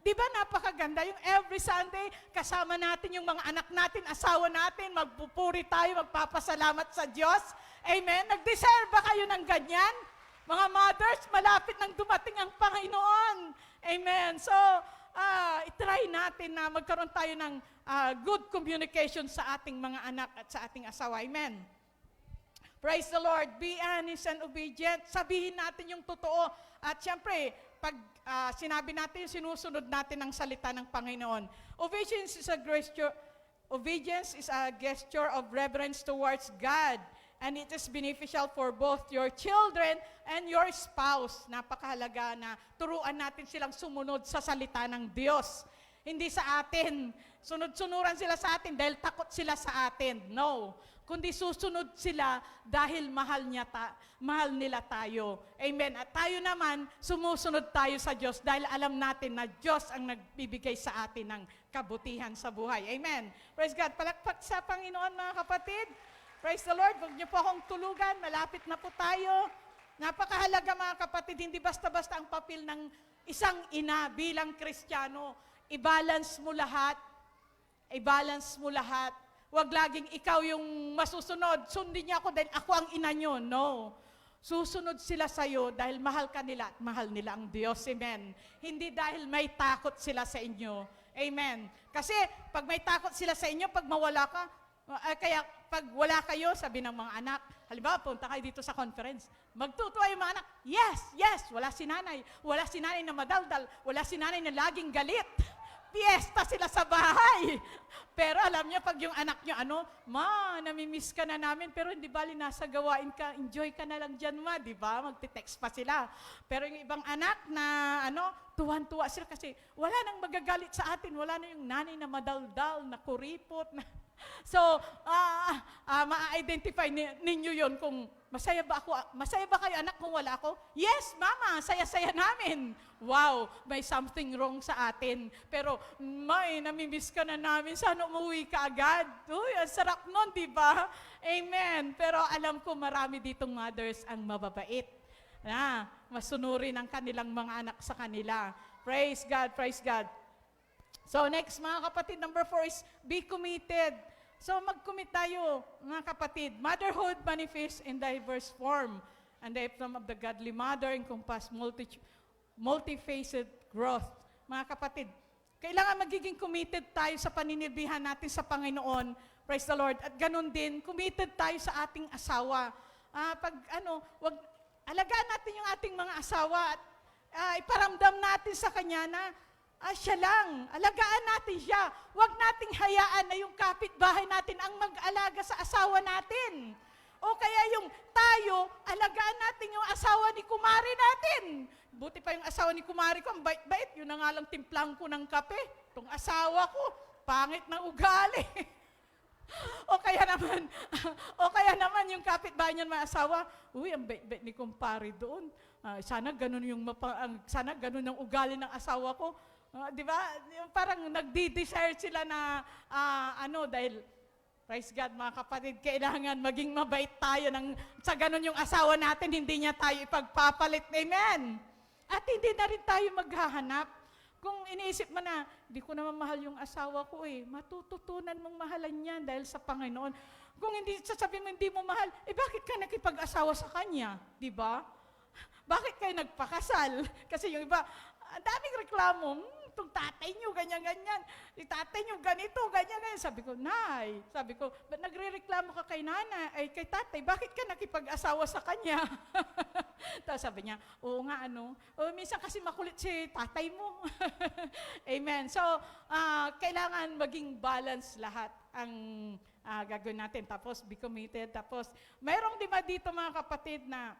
Di ba napakaganda? Yung every Sunday, kasama natin yung mga anak natin, asawa natin, magpupuri tayo, magpapasalamat sa Diyos. Amen? Nag-deserve ba kayo ng ganyan? Mga mothers, malapit nang dumating ang Panginoon. Amen. So, itry natin na magkaroon tayo ng good communication sa ating mga anak at sa ating asawa. Amen. Praise the Lord. Be honest and obedient. Sabihin natin yung totoo. At syempre, pag sinabi natin, sinusunod natin ang salita ng Panginoon. Obedience is a gesture of reverence towards God. And it is beneficial for both your children and your spouse. Napakahalaga na turuan natin silang sumunod sa salita ng Diyos. Hindi sa atin. Sunod-sunuran sila sa atin dahil takot sila sa atin. No. Kundi susunod sila dahil mahal nila tayo. Amen. At tayo naman, sumusunod tayo sa Diyos dahil alam natin na Diyos ang nagbibigay sa atin ng kabutihan sa buhay. Amen. Praise God. Palakpak sa Panginoon mga kapatid. Praise the Lord. Huwag niyo po akong tulugan. Malapit na po tayo. Napakahalaga mga kapatid, hindi basta-basta ang papel ng isang ina bilang Kristiyano. I-balance mo lahat. I-balance mo lahat. Huwag laging ikaw yung masusunod. Sundin niyo ako dahil ako ang ina niyo. No. Susunod sila sa'yo dahil mahal ka nila at mahal nila ang Diyos. Amen. Hindi dahil may takot sila sa inyo. Amen. Kasi pag may takot sila sa inyo, pag mawala ka, kaya pag wala kayo, sabi ng mga anak, halimbawa, punta kayo dito sa conference, magtutuwa yung mga anak, yes, wala si nanay na madaldal, wala si nanay na laging galit. Fiesta sila sa bahay. Pero alam niyo, pag yung anak niyo, ma, namimiss ka na namin, pero hindi bali nasa gawain ka, enjoy ka na lang dyan, ma, di ba? Magte-text pa sila. Pero yung ibang anak na, tuwan-tuwa sila kasi wala nang magagalit sa atin, wala na yung nanay na madaldal, na kuripot, na so, ma-identify ninyo yon kung masaya ba kayo anak kung wala ako? Yes, mama, saya-saya namin. Wow, may something wrong sa atin. Pero, namimiss ka na namin, sana umuwi ka agad. Uy, ang sarap nun, di ba? Amen. Pero alam ko marami ditong mothers ang mababait. Masunurin ang kanilang mga anak sa kanila. Praise God, praise God. So next mga kapatid, number 4 is be committed. So mag-commit tayo mga kapatid. Motherhood manifests in diverse form. And the epitome of the godly mother encompass multifaceted growth. Mga kapatid, kailangan magiging committed tayo sa paninilbihan natin sa Panginoon. Praise the Lord. At ganun din, committed tayo sa ating asawa. Alagaan natin yung ating mga asawa at iparamdam natin sa kanya na siya lang. Alagaan natin siya. Huwag nating hayaan na yung kapitbahay natin ang mag-alaga sa asawa natin. O kaya yung tayo, alagaan natin yung asawa ni kumari natin. Buti pa yung asawa ni kumari ko, ang bait-bait. Yun na nga lang timplang ko ng kape. Itong asawa ko, pangit ng ugali. O kaya naman yung kapitbahay niyan mga asawa, uy, ang bait-bait ni kumpare doon. Sana ganun ang ugali ng asawa ko. Di ba? Yung parang nagdi-desire sila na, dahil, praise God, mga kapatid, kailangan maging mabait tayo sa ganun yung asawa natin, hindi niya tayo ipagpapalit. Amen? At hindi na rin tayo maghahanap. Kung iniisip mo na, di ko naman mahal yung asawa ko matututunan mong mahalan yan dahil sa Panginoon. Kung hindi sasabihin mo hindi mo mahal, bakit ka nakipag-asawa sa kanya? Di ba? Bakit kayo nagpakasal? Kasi yung iba, ang daming reklamo, itong tatay nyo, ganyan-ganyan. Yung tatay nyo, ganito, ganyan-ganyan. Sabi ko, Nay, ba't nagre-reklamo ka kay kay tatay, bakit ka nakipag-asawa sa kanya? Tapos sabi niya, oo nga, minsan kasi makulit si tatay mo. Amen. So, kailangan maging balance lahat ang gagawin natin. Tapos, be committed. Tapos, mayroong di ba dito mga kapatid na,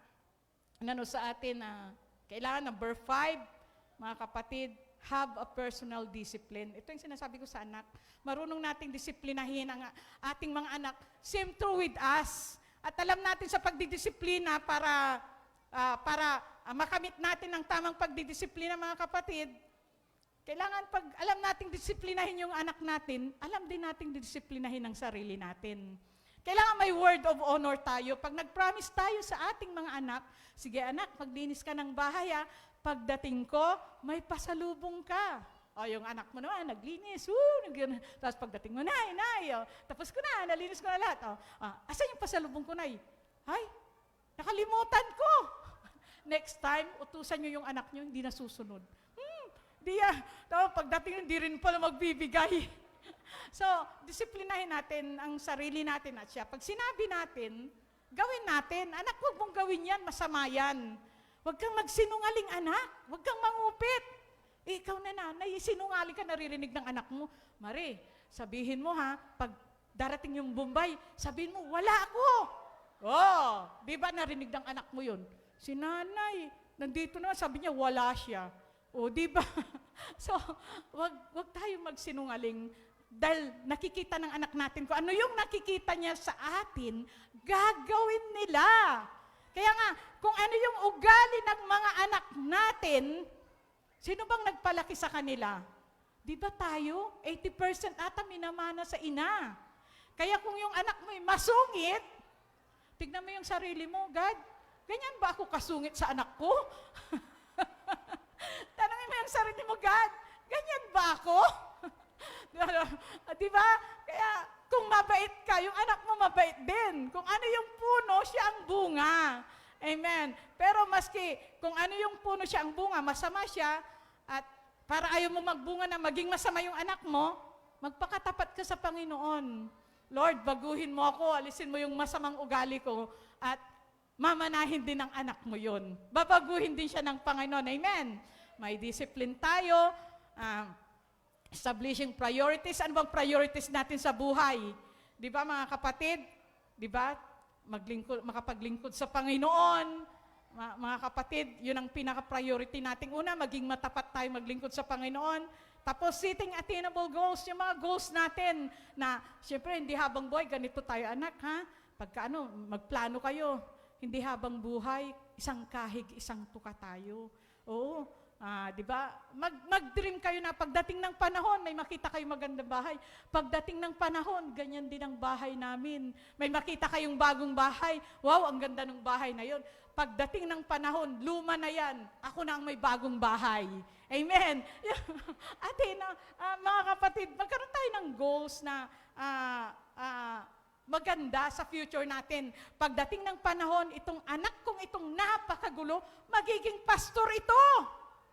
sa atin na kailangan number 5, mga kapatid, have a personal discipline. Ito yung sinasabi ko sa anak. Marunong nating disiplinahin ang ating mga anak. Same true with us. At alam natin sa pagdidisiplina para makamit natin ang tamang pagdidisiplina, mga kapatid, kailangan pag alam nating disiplinahin yung anak natin, alam din nating disiplinahin ang sarili natin. Kailangan may word of honor tayo. Pag nag-promise tayo sa ating mga anak, sige anak, maglinis ka ng bahay pagdating ko, may pasalubong ka. Yung anak mo naman, naglinis. Tapos pagdating mo, Nay, tapos ko na, nalinis ko na lahat. Asan yung pasalubong ko, Nay? Ay, nakalimutan ko. Next time, utusan nyo yung anak nyo, hindi na susunod. Tapos pagdating, hindi rin pala magbibigay. So, disiplinahin natin ang sarili natin at siya. Pag sinabi natin, gawin natin. Anak, huwag mong gawin yan, masama yan. Huwag kang magsinungaling, anak. Huwag kang mangupit. Ikaw na nanay, sinungaling ka, naririnig ng anak mo. Mare, sabihin mo pag darating yung Bombay, sabihin mo, wala ako. Di ba narinig ng anak mo yun? Si nanay, nandito na, sabi niya, wala siya. Di ba? So, wag tayo magsinungaling dahil nakikita ng anak natin kung ano yung nakikita niya sa atin, gagawin nila. Kaya nga, kung ano yung ugali ng mga anak natin, sino bang nagpalaki sa kanila? Di ba tayo? 80% ata minamana sa ina. Kaya kung yung anak mo masungit, tignan mo yung sarili mo, God, ganyan ba ako kasungit sa anak ko? Tanungin mo yung sarili mo, God, ganyan ba ako? Di ba? Kaya kung mabait ka, yung anak mo mabait din. Kung ano yung puno, siya ang bunga. Amen. Pero maski kung ano yung puno, siya ang bunga, masama siya, at para ayaw mo magbunga na maging masama yung anak mo, magpakatapat ka sa Panginoon. Lord, baguhin mo ako, alisin mo yung masamang ugali ko, at mamanahin din ng anak mo yun. Babaguhin din siya ng Panginoon. Amen. May discipline tayo, establishing priorities. Ano bang priorities natin sa buhay? Di ba mga kapatid? Di ba? Makapaglingkod sa Panginoon. Mga kapatid, yun ang pinaka-priority natin. Una, maging matapat tayo maglingkod sa Panginoon. Tapos, setting attainable goals, yung mga goals natin na, syempre, hindi habang buhay, ganito tayo anak, Pagka magplano kayo, hindi habang buhay, isang kahig, isang tuka tayo. Oo. Di ba? Mag-dream kayo na pagdating ng panahon, may makita kayong magandang bahay. Pagdating ng panahon, ganyan din ang bahay namin. May makita kayong bagong bahay. Wow, ang ganda ng bahay na yon. Pagdating ng panahon, luma na yan. Ako na ang may bagong bahay. Amen. Mga kapatid, magkaroon tayo ng goals na maganda sa future natin. Pagdating ng panahon, itong anak kong itong napakagulo, magiging pastor ito.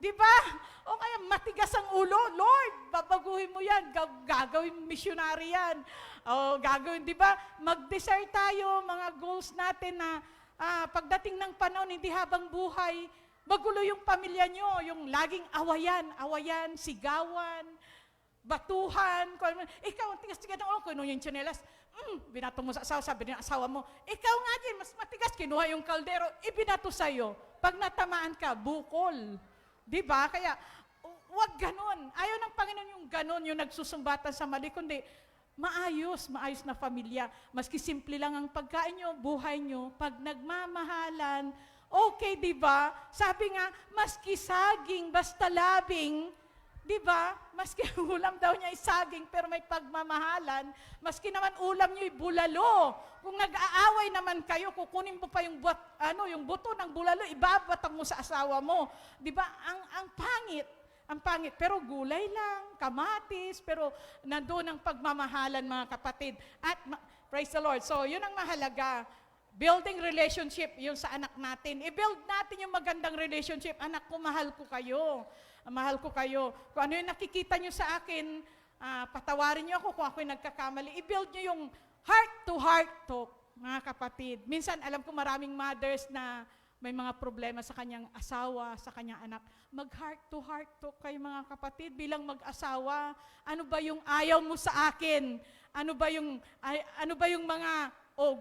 Di ba? O kaya matigas ang ulo, Lord, babaguhin mo yan, gagawin missionary yan. O gagawin, di ba? Mag-desire tayo, mga goals natin na pagdating ng panahon, hindi habang buhay, magulo yung pamilya nyo, yung laging awayan, sigawan, batuhan. Ikaw, tigas-tigas ng ulo, kinuha yung tsinelas, binatong mo sa asawa, sabi ng asawa mo, ikaw nga din, mas matigas, kinuha yung kaldero, ibinato sa'yo. Pag natamaan ka, bukol. Diba? Kaya, wag ganon. Ayaw ng Panginoon yung ganon, yung nagsusumbatan sa mali, kundi maayos na pamilya. Maski simple lang ang pagkain nyo, buhay nyo, pag nagmamahalan, okay, diba? Sabi nga, maski saging, basta labing, Di ba? Maski ulam daw niya ay saging, pero may pagmamahalan. Maski naman ulam niyo ay bulalo. Kung nag-aaway naman kayo, kukunin mo pa yung, yung buto ng bulalo, ibabatang mo sa asawa mo. Di ba? Ang pangit. Ang pangit. Pero gulay lang, kamatis, pero nandoon ang pagmamahalan, mga kapatid. At praise the Lord. So, yun ang mahalaga. Building relationship, yun sa anak natin. I-build natin yung magandang relationship. Anak ko, mahal ko kayo. Mahal ko kayo. Kung ano yung nakikita nyo sa akin, patawarin nyo ako kung ako'y nagkakamali. I-build nyo yung heart-to-heart talk, mga kapatid. Minsan, alam ko maraming mothers na may mga problema sa kanyang asawa, sa kanyang anak. Mag-heart-to-heart talk kayo, mga kapatid, bilang mag-asawa. Ano ba yung ayaw mo sa akin? Ano ba yung mga,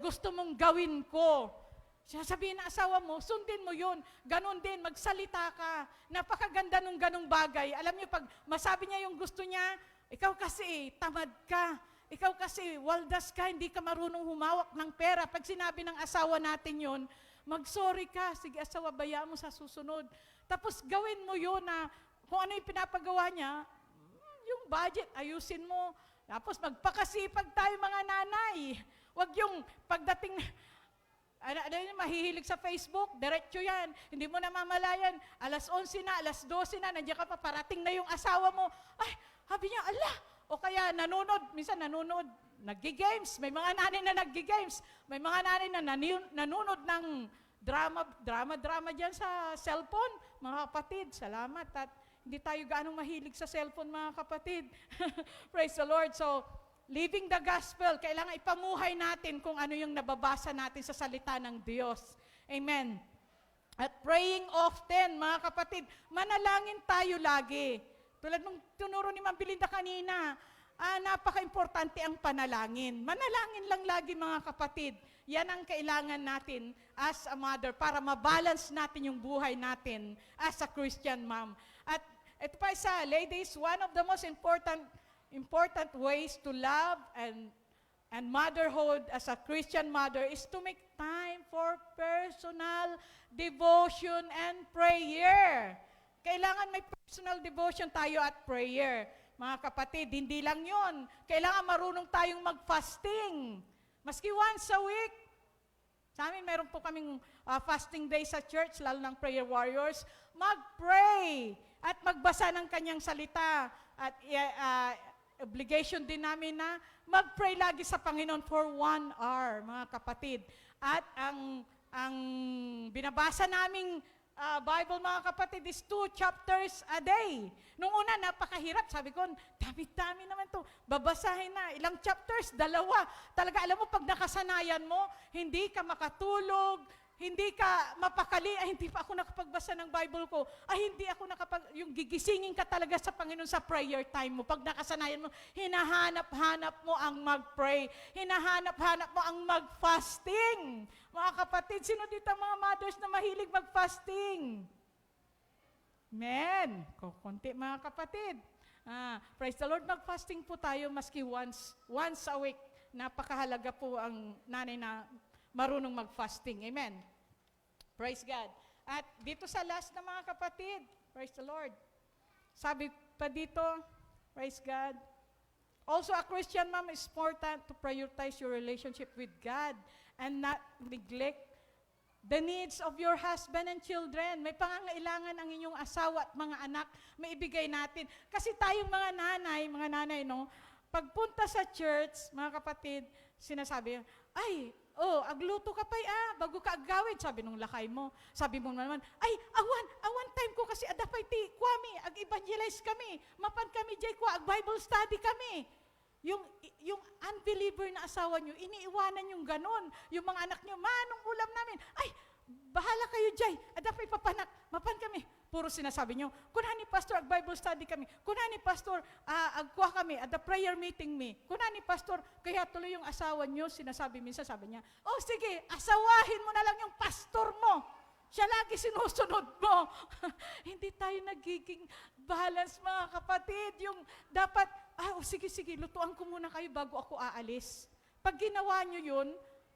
gusto mong gawin ko? Sasabihin ng asawa mo, sundin mo yun. Ganon din, magsalita ka. Napakaganda nung ganong bagay. Alam niyo, pag masabi niya yung gusto niya, ikaw kasi tamad ka. Ikaw kasi waldas ka, hindi ka marunong humawak ng pera. Pag sinabi ng asawa natin yun, mag-sorry ka. Sige asawa, bayaan mo sa susunod. Tapos gawin mo yun na kung ano yung pinapagawa niya, yung budget, ayusin mo. Tapos magpakasipag tayo mga nanay. Huwag yung pagdating mahihilig sa Facebook, diretso yan. Hindi mo na mamalayan. Alas 11 na, alas 12 na, nandiyan ka pa, parating na yung asawa mo. Ay, sabi niya, ala. O kaya minsan nanonood, naggi-games. May mga nanay na naggi-games. May mga nanay na nanonood ng drama dyan sa cellphone. Mga kapatid, salamat. At hindi tayo gaano mahilig sa cellphone, mga kapatid. Praise the Lord. So, living the gospel, kailangan ipamuhay natin kung ano yung nababasa natin sa salita ng Diyos. Amen. At praying often, mga kapatid, manalangin tayo lagi. Tulad nung tunuro ni Ma'am Belinda kanina, napaka-importante ang panalangin. Manalangin lang lagi, mga kapatid. Yan ang kailangan natin as a mother para mabalance natin yung buhay natin as a Christian mom. At ito pa isa, ladies, one of the most important ways to love and motherhood as a Christian mother is to make time for personal devotion and prayer. Kailangan may personal devotion tayo at prayer. Mga kapatid, hindi lang yun. Kailangan marunong tayong mag-fasting. Maski once a week. Sa amin, meron po kaming fasting day sa church, lalo ng prayer warriors. Mag-pray at magbasa ng kanyang salita. At obligation din namin na mag-pray lagi sa Panginoon for 1 hour, mga kapatid. At ang binabasa naming Bible, mga kapatid, is 2 chapters a day. Nung una, napakahirap. Sabi ko, dami-dami naman to. Babasahin na. Ilang chapters? 2. Talaga, alam mo, pag nakasanayan mo, hindi ka makatulog, hindi ka mapakali, hindi pa ako nakapagbasa ng Bible ko, hindi ako yung gigisingin ka talaga sa Panginoon sa prayer time mo. Pag nakasanayan mo, hinahanap-hanap mo ang mag-pray. Hinahanap-hanap mo ang mag-fasting. Mga kapatid, sino dito ang mga mothers na mahilig mag-fasting? Amen. Konti, mga kapatid. Praise the Lord, mag-fasting po tayo maski once a week. Napakahalaga po ang nanay na marunong mag-fasting. Amen. Praise God. At dito sa last na mga kapatid, praise the Lord. Sabi pa dito, praise God. Also, a Christian mom is important to prioritize your relationship with God and not neglect the needs of your husband and children. May pangangailangan ang inyong asawa at mga anak, may ibigay natin. Kasi tayong mga nanay, no, pagpunta sa church, mga kapatid, sinasabi, agluto ka pa bago ka agawin, sabi nung lakay mo. Sabi mo naman, awan time ko kasi adapay ti kwami, ag-evangelize kami, mapan kami jay kwa, ag-Bible study kami. Yung unbeliever na asawa nyo, iniiwanan yung ganon. Yung mga anak nyo, manong ulam namin, bahala kayo jay, adapay papanak, mapan kami. Puro sinasabi nyo, kunani pastor, ag-Bible study kami, kunani pastor, agkuha kami, at the prayer meeting me, kunani pastor, kaya tuloy yung asawa nyo, sinasabi minsan, sabi niya, sige, asawahin mo na lang yung pastor mo. Siya lagi sinusunod mo. Hindi tayo nagiging balance, mga kapatid. Yung dapat, sige, lutuan ko muna kayo bago ako aalis. Pag ginawa nyo yun,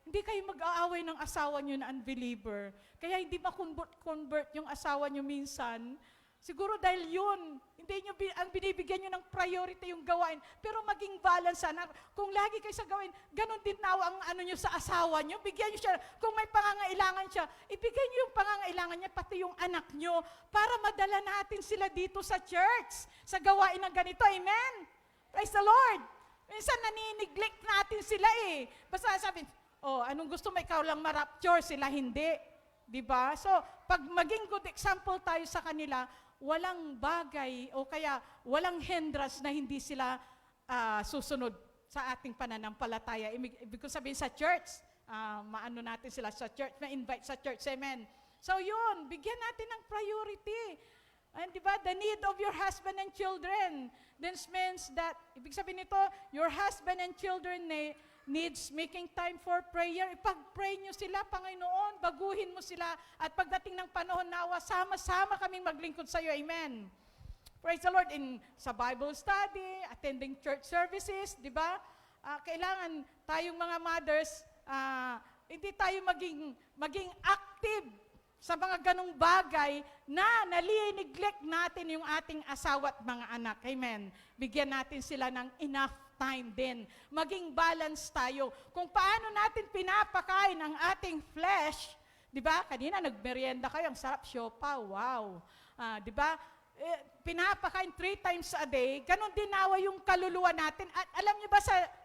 hindi kayo mag-aaway ng asawa nyo na unbeliever. Kaya hindi ma-convert yung asawa nyo minsan. Siguro dahil yun, hindi nyo ang binibigyan nyo ng priority yung gawain, pero maging balance sana. Kung lagi kayo sa gawain, ganun din na ang ano nyo sa asawa nyo, bigyan nyo siya. Kung may pangangailangan siya, ibigay nyo yung pangangailangan niya, pati yung anak nyo, para madala natin sila dito sa church, sa gawain ng ganito. Amen? Praise the Lord! Minsan nani-neglect natin sila eh. Basta sabi, anong gusto mo, ikaw lang ma-rapture, sila hindi. Diba? So, pag maging good example tayo sa kanila, walang bagay o kaya walang hindrance na hindi sila susunod sa ating pananampalataya. Ibig ko sabihin sa church, maano natin sila sa church, ma-invite sa church. Amen. So yun, bigyan natin ng priority. And diba, the need of your husband and children. This means that, ibig sabihin nito, your husband and children needs making time for prayer. Ipag-pray nyo sila, Panginoon, baguhin mo sila, at pagdating ng panahon nawa, sama-sama kaming maglingkod sa iyo. Amen. Praise the Lord. Sa Bible study, attending church services, di ba? Kailangan tayong mga mothers, hindi tayo maging active sa mga ganong bagay na nali-neglect natin yung ating asawa at mga anak. Amen. Bigyan natin sila ng enough time din. Maging balance tayo. Kung paano natin pinapakain ang ating flesh, di ba? Kanina nagmerienda kayo, ang sarap siopa, wow. Di ba? Pinapakain 3 times a day, ganun din nawa yung kaluluwa natin. At alam niyo ba,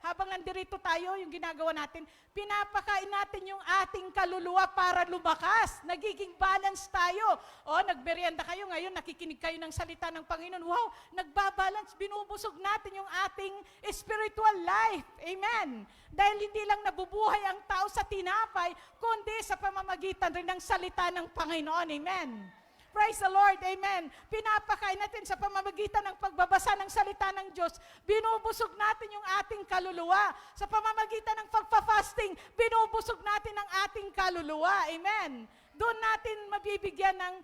habang nandirito tayo, yung ginagawa natin, pinapakain natin yung ating kaluluwa para lumakas. Nagiging balance tayo. Nagmerienda kayo ngayon, nakikinig kayo ng salita ng Panginoon. Wow, nagbabalance, binubusog natin yung ating spiritual life. Amen. Dahil hindi lang nabubuhay ang tao sa tinapay, kundi sa pamamagitan rin ng salita ng Panginoon. Amen. Praise the Lord, amen. Pinapakain natin sa pamamagitan ng pagbabasa ng salita ng Diyos. Binubusog natin yung ating kaluluwa. Sa pamamagitan ng pagpa-fasting, binubusog natin ang ating kaluluwa. Amen. Doon natin mabibigyan ng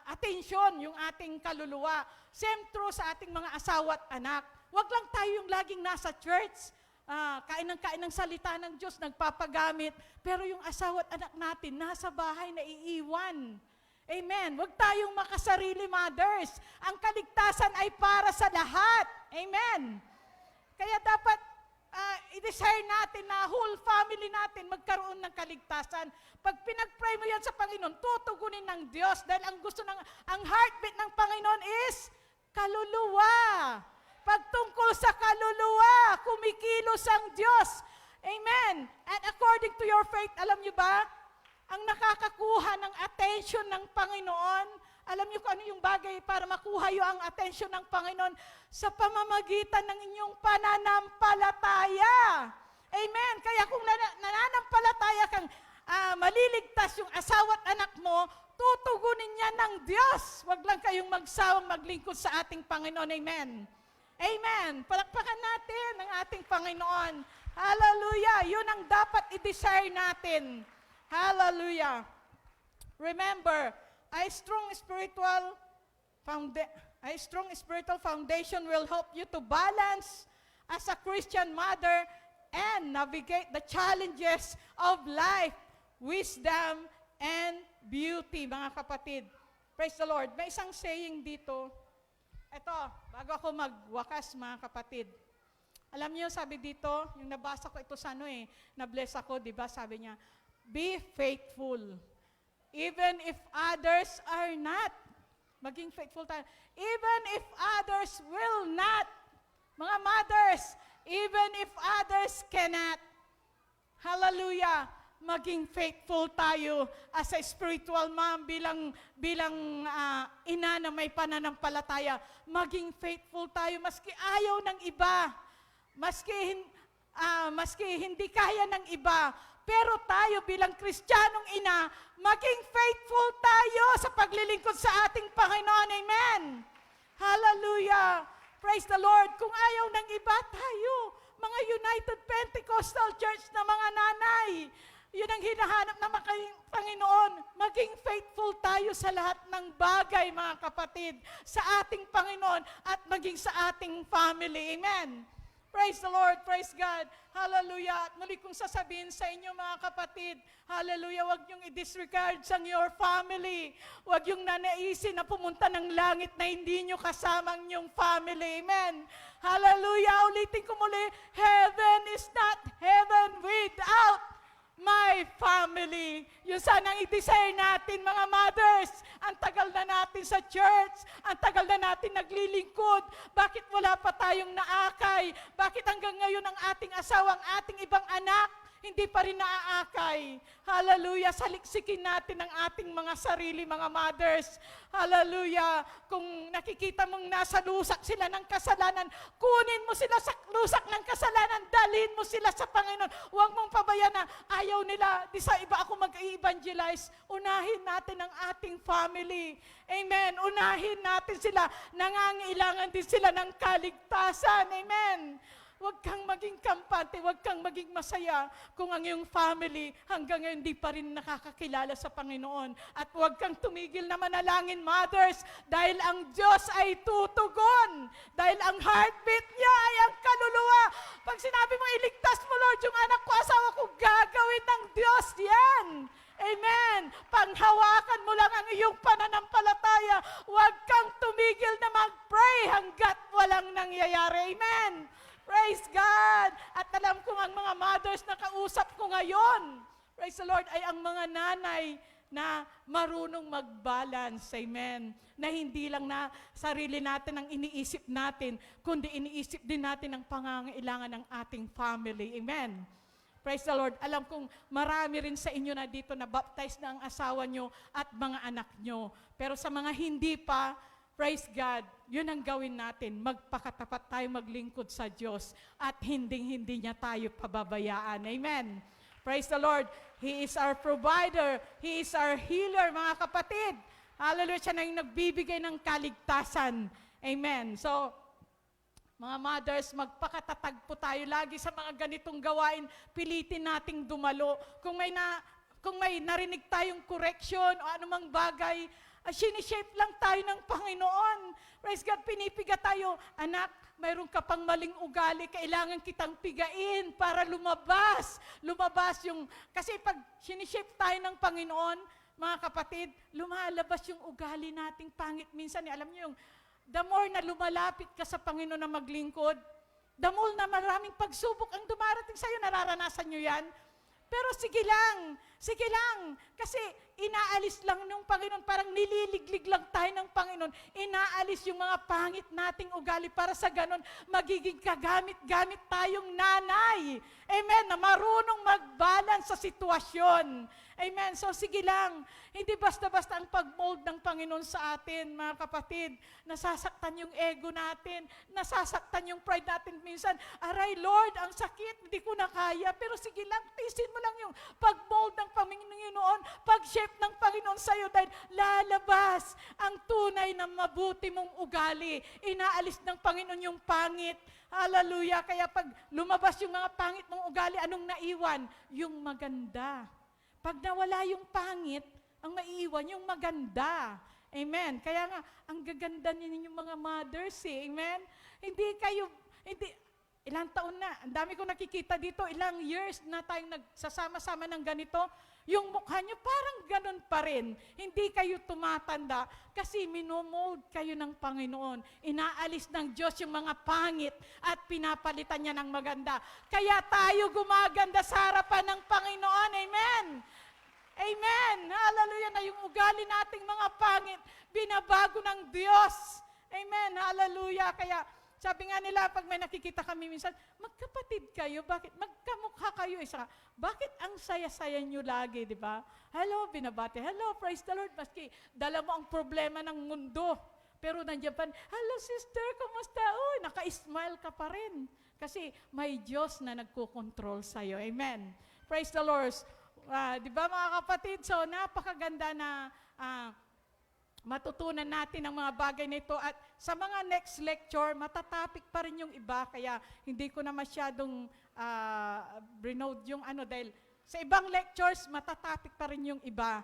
atensyon yung ating kaluluwa. Same true sa ating mga asawa at anak. Huwag lang tayo yung laging nasa church. Kain ng salita ng Diyos, nagpapagamit. Pero yung asawa at anak natin, nasa bahay na iiwan. Amen. Huwag tayong makasarili, mothers. Ang kaligtasan ay para sa lahat. Amen. Kaya dapat i-desire natin na whole family natin magkaroon ng kaligtasan. Pag pinag-pray mo yan sa Panginoon, tutugunin ng Diyos dahil ang heartbeat ng Panginoon is kaluluwa. Pagtungkol sa kaluluwa, kumikilos ang Diyos. Amen. And according to your faith, alam niyo ba, ang nakakakuha ng attention ng Panginoon, alam niyo kung ano yung bagay para makuha yung ang attention ng Panginoon sa pamamagitan ng inyong pananampalataya. Amen. Kaya kung nananampalataya kang maliligtas yung asawa at anak mo, tutugunin niya ng Diyos. Huwag lang kayong magsawang maglingkod sa ating Panginoon. Amen. Amen. Palakpakan natin ang ating Panginoon. Hallelujah. Yun ang dapat i-desire natin. Hallelujah. Remember, a strong spiritual foundation will help you to balance as a Christian mother and navigate the challenges of life, wisdom, and beauty, mga kapatid. Praise the Lord. May isang saying dito. Ito, bago ako magwakas, mga kapatid. Alam niyo, sabi dito, yung nabasa ko ito sa na-bless ako, di ba? Sabi niya, be faithful. Even if others are not. Maging faithful tayo. Even if others will not. Mga mothers, even if others cannot. Hallelujah. Maging faithful tayo as a spiritual mom bilang ina na may pananampalataya. Maging faithful tayo maski ayaw ng iba. Maski hindi kaya ng iba. Pero tayo bilang Kristiyanong ina, maging faithful tayo sa paglilingkod sa ating Panginoon. Amen. Hallelujah. Praise the Lord. Kung ayaw ng iba, tayo, mga United Pentecostal Church na mga nanay, yun ang hinahanap ng Panginoon. Maging faithful tayo sa lahat ng bagay, mga kapatid, sa ating Panginoon at maging sa ating family. Amen. Praise the Lord, praise God. Hallelujah. At muli kong sasabihin sa inyo mga kapatid, hallelujah, huwag niyong i-disregard sa your family. Huwag yung nanaisin na pumunta ng langit na hindi niyo kasamang yung family. Amen. Hallelujah. Ulitin ko muli, heaven is not heaven without my family. Yung sanang i-desire natin, mga mothers. Ang tagal na natin sa church. Ang tagal na natin naglilingkod. Bakit wala pa tayong naakay? Bakit hanggang ngayon ang ating asawang, ating ibang anak, hindi pa rin naaakay? Hallelujah. Saliksikin natin ang ating mga sarili, mga mothers. Hallelujah. Kung nakikita mong nasa lusak sila ng kasalanan, kunin mo sila sa lusak ng kasalanan, dalhin mo sila sa Panginoon. Huwag mong pabayaan na ayaw nila, di sa iba ako mag-evangelize. Unahin natin ang ating family. Amen. Unahin natin sila. Nangangailangan din sila ng kaligtasan. Amen. Huwag kang maging kampante, huwag kang maging masaya kung ang iyong family hanggang ngayon hindi pa rin nakakakilala sa Panginoon. At huwag kang tumigil na manalangin, mothers, dahil ang Diyos ay tutugon. Dahil ang heartbeat niya ay ang kaluluwa. Pag sinabi mo, iligtas mo, Lord, yung anak ko, asawa ko, gagawin ng Diyos yan. Amen. Panghawakan mo lang ang iyong pananampalataya. Huwag kang tumigil na mag-pray hanggat walang nangyayari. Amen. Praise God! At alam ko ang mga mothers na kausap ko ngayon, praise the Lord, ay ang mga nanay na marunong mag-balance. Amen. Na hindi lang na sarili natin ang iniisip natin, kundi iniisip din natin ang pangangailangan ng ating family. Amen. Praise the Lord. Alam kong marami rin sa inyo na dito na baptize na ang asawa nyo at mga anak nyo. Pero sa mga hindi pa, praise God, yun ang gawin natin. Magpakatapat tayo maglingkod sa Diyos at hindi niya tayo pababayaan. Amen. Praise the Lord. He is our provider. He is our healer, mga kapatid. Hallelujah. Siya na yung nagbibigay ng kaligtasan. Amen. So, mga mothers, magpakatatag po tayo lagi sa mga ganitong gawain. Pilitin nating dumalo. Kung may narinig tayong correction o anumang bagay, sinishape lang tayo ng Panginoon. Praise God, pinipiga tayo. Anak, mayroon ka pang maling ugali, kailangan kitang pigain para lumabas. Lumabas yung, kasi pag sinishape tayo ng Panginoon, mga kapatid, lumalabas yung ugali nating pangit. Minsan, alam niyo yung, the more na lumalapit ka sa Panginoon na maglingkod, the more na maraming pagsubok ang dumarating sa'yo, nararanasan nyo yan. Pero sige lang, kasi inaalis lang ng Panginoon, parang nililiglig lang tayo ng Panginoon, inaalis yung mga pangit nating ugali para sa ganon, magiging kagamit-gamit tayong nanay. Amen, na marunong mag-balance sa sitwasyon. Amen, so sige lang, hindi basta-basta ang pag-mold ng Panginoon sa atin, mga kapatid, nasasaktan yung ego natin, nasasaktan yung pride natin minsan, aray Lord, ang sakit, hindi ko na kaya, pero sige lang, tisin mo lang yung pag-mold ng Panginoon, pag-shape ng Panginoon sa'yo, dahil lalabas ang tunay na mabuti mong ugali. Inaalis ng Panginoon yung pangit. Hallelujah. Kaya pag lumabas yung mga pangit mong ugali, anong naiwan? Yung maganda. Pag nawala yung pangit, ang maiiwan yung maganda. Amen. Kaya nga, ang gaganda ninyong mga mothers Amen. Ilang taon na, ang dami kong nakikita dito, ilang years na tayong nagsasama-sama ng ganito, yung mukha nyo parang ganun pa rin. Hindi kayo tumatanda kasi minomold kayo ng Panginoon. Inaalis ng Diyos yung mga pangit at pinapalitan niya ng maganda. Kaya tayo gumaganda sa harapan ng Panginoon. Amen. Amen. Hallelujah na yung ugali nating mga pangit, binabago ng Diyos. Amen. Hallelujah. Kaya sabi nga nila, pag may nakikita kami minsan, magkapatid kayo, bakit? Magkamukha kayo isa. Bakit ang saya-saya nyo lagi, di ba? Hello, binabati. Hello, praise the Lord. Maski dala mo ang problema ng mundo. Pero nandiyan pa, hello sister, kumusta? Uy, naka-smile ka pa rin. Kasi may Diyos na nagkukontrol sa'yo. Amen. Praise the Lord. Di ba mga kapatid? So, napakaganda na matutunan natin ang mga bagay na ito. At sa mga next lecture, matatapik pa rin yung iba. Kaya hindi ko na masyadong brinote yung dahil sa ibang lectures, matatapik pa rin yung iba.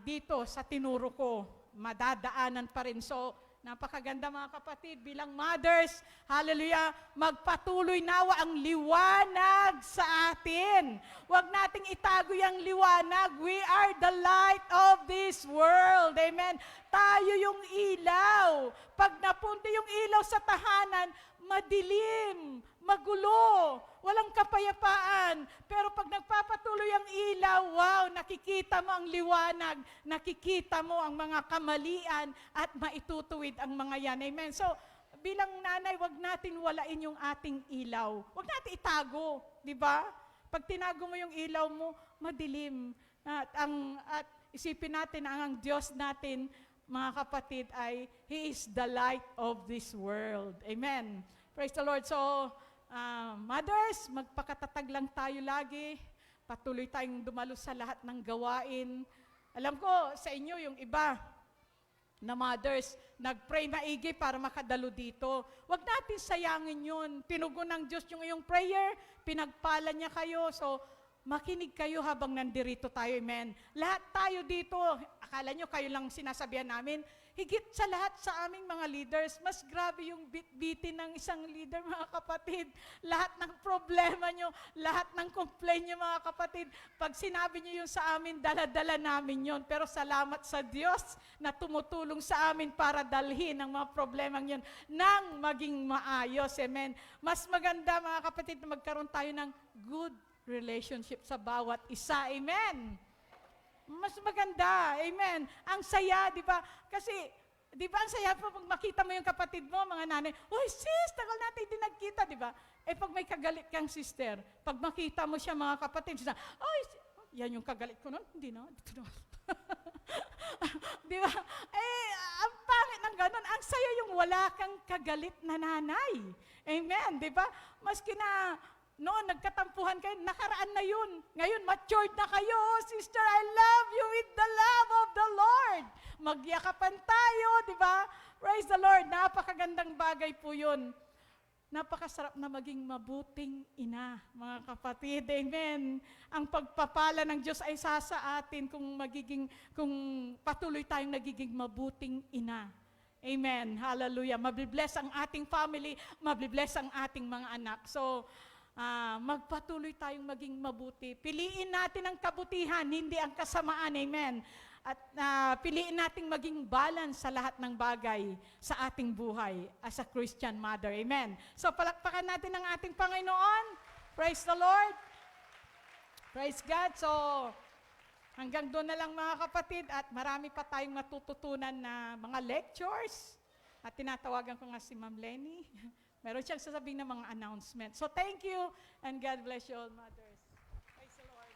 Dito sa tinuro ko, madadaanan pa rin. So, Napakaganda mga kapatid, bilang mothers, hallelujah, magpatuloy nawa ang liwanag sa atin. Huwag nating itago yung liwanag. We are the light of this world. Amen. Tayo yung ilaw. Pag napunta yung ilaw sa tahanan, madilim, magulo, walang kapayapaan. Pero pag nagpapatuloy ang ilaw, wow, nakikita mo ang liwanag, nakikita mo ang mga kamalian at maitutuwid ang mga yan. Amen. So, bilang nanay, wag natin walain yung ating ilaw. Wag natin itago, di ba? Pag tinago mo yung ilaw mo, madilim. At isipin natin ang Diyos natin, mga kapatid, ay He is the light of this world. Amen. Praise the Lord. So, mothers, magpakatatag lang tayo lagi. Patuloy tayong dumalo sa lahat ng gawain. Alam ko, sa inyo, yung iba na mothers, nag-pray maigi para makadalo dito. Huwag natin sayangin yun. Tinugon ng Diyos yung iyong prayer, pinagpala niya kayo. So, makinig kayo habang nandirito tayo, amen. Lahat tayo dito, akala nyo kayo lang sinasabihan namin, higit sa lahat sa aming mga leaders, mas grabe yung bit-bitin ng isang leader, mga kapatid. Lahat ng problema nyo, lahat ng complaint nyo, mga kapatid, pag sinabi nyo yung sa amin, dala-dala namin yon. Pero salamat sa Diyos na tumutulong sa amin para dalhin ang mga problemang yun nang maging maayos, amen. Mas maganda, mga kapatid, na magkaroon tayo ng good relationship sa bawat isa. Amen. Mas maganda. Amen. Ang saya, di ba? Kasi, di ba ang saya po pag makita mo yung kapatid mo, mga nanay, "Uy, sis, tagal natin din nagkita," di ba? Eh, pag may kagalit kang sister, pag makita mo siya, mga kapatid, siya, "Ay, yan yung kagalit ko nun." Hindi na, dito na. Di ba? Eh, ang pangit ng ganun. Ang saya yung wala kang kagalit na nanay. Amen. Di ba? Maski na noon, nagkatampuhan kayo, nakaraan na yun. Ngayon, matured na kayo. Sister, I love you with the love of the Lord. Magyakapan tayo, di ba? Praise the Lord. Napakagandang bagay po yun. Napakasarap na maging mabuting ina, mga kapatid. Amen. Ang pagpapala ng Diyos ay sa atin kung patuloy tayong nagiging mabuting ina. Amen. Hallelujah. Mabibless ang ating family, mabibless ang ating mga anak. So, magpatuloy tayong maging mabuti. Piliin natin ang kabutihan, hindi ang kasamaan. Amen. At piliin nating maging balance sa lahat ng bagay sa ating buhay as a Christian mother. Amen. So palakpakan natin ang ating Panginoon. Praise the Lord. Praise God. So hanggang doon na lang, mga kapatid, at marami pa tayong matututunan na mga lectures. At tinatawagan ko nga si Ma'am Lenny. Meron siyang sasabihin ng mga announcement. So thank you and God bless you all, mothers. Praise the Lord.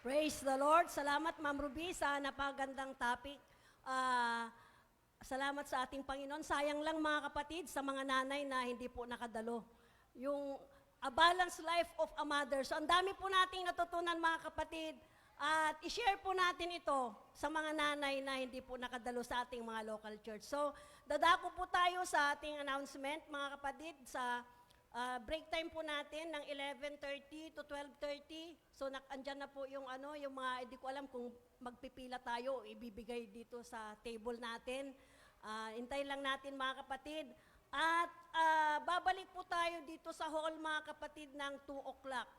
Praise the Lord. Salamat, Ma'am Ruby, sa napagandang topic. Salamat sa ating Panginoon. Sayang lang, mga kapatid, sa mga nanay na hindi po nakadalo. Yung a balanced life of a mother. So ang dami po nating natutunan, mga kapatid. At i-share po natin ito sa mga nanay na hindi po nakadalo sa ating mga local church. So, dadako po tayo sa ating announcement, mga kapatid, sa break time po natin ng 11:30 to 12:30. So, andyan na po yung mga, hindi ko alam kung magpipila tayo, ibibigay dito sa table natin. Hintayin lang natin, mga kapatid. At babalik po tayo dito sa hall, mga kapatid, ng 2 o'clock.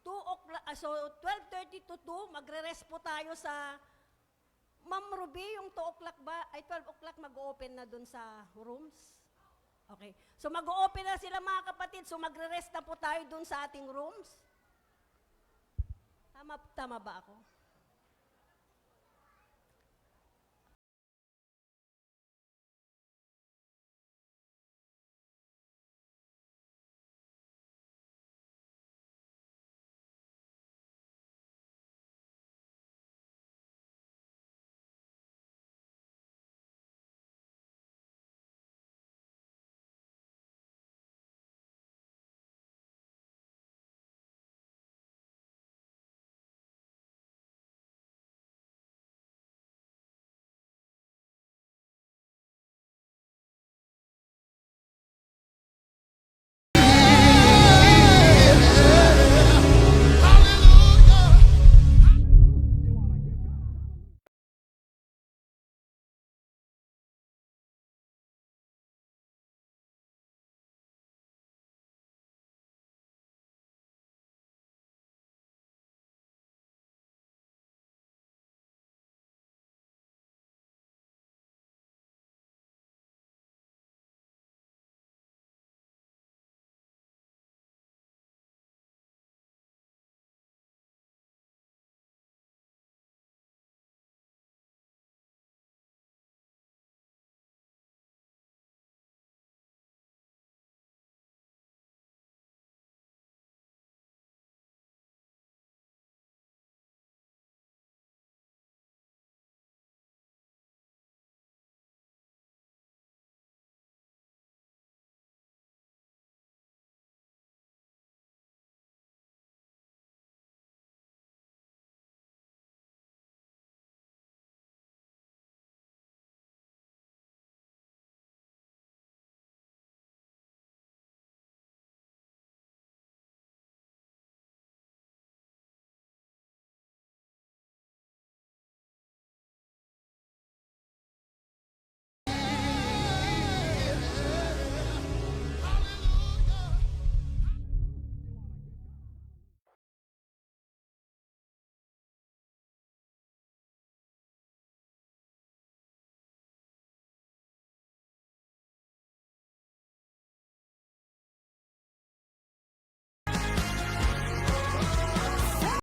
2 o'clock, so 12:30 to 2, magre-rest po tayo sa Ma'am Ruby, yung 2 o'clock ba? Ay, 12 o'clock mag-open na dun sa rooms? Okay. So mag-open na sila, mga kapatid. So magre-rest na po tayo dun sa ating rooms. Tama ba ako?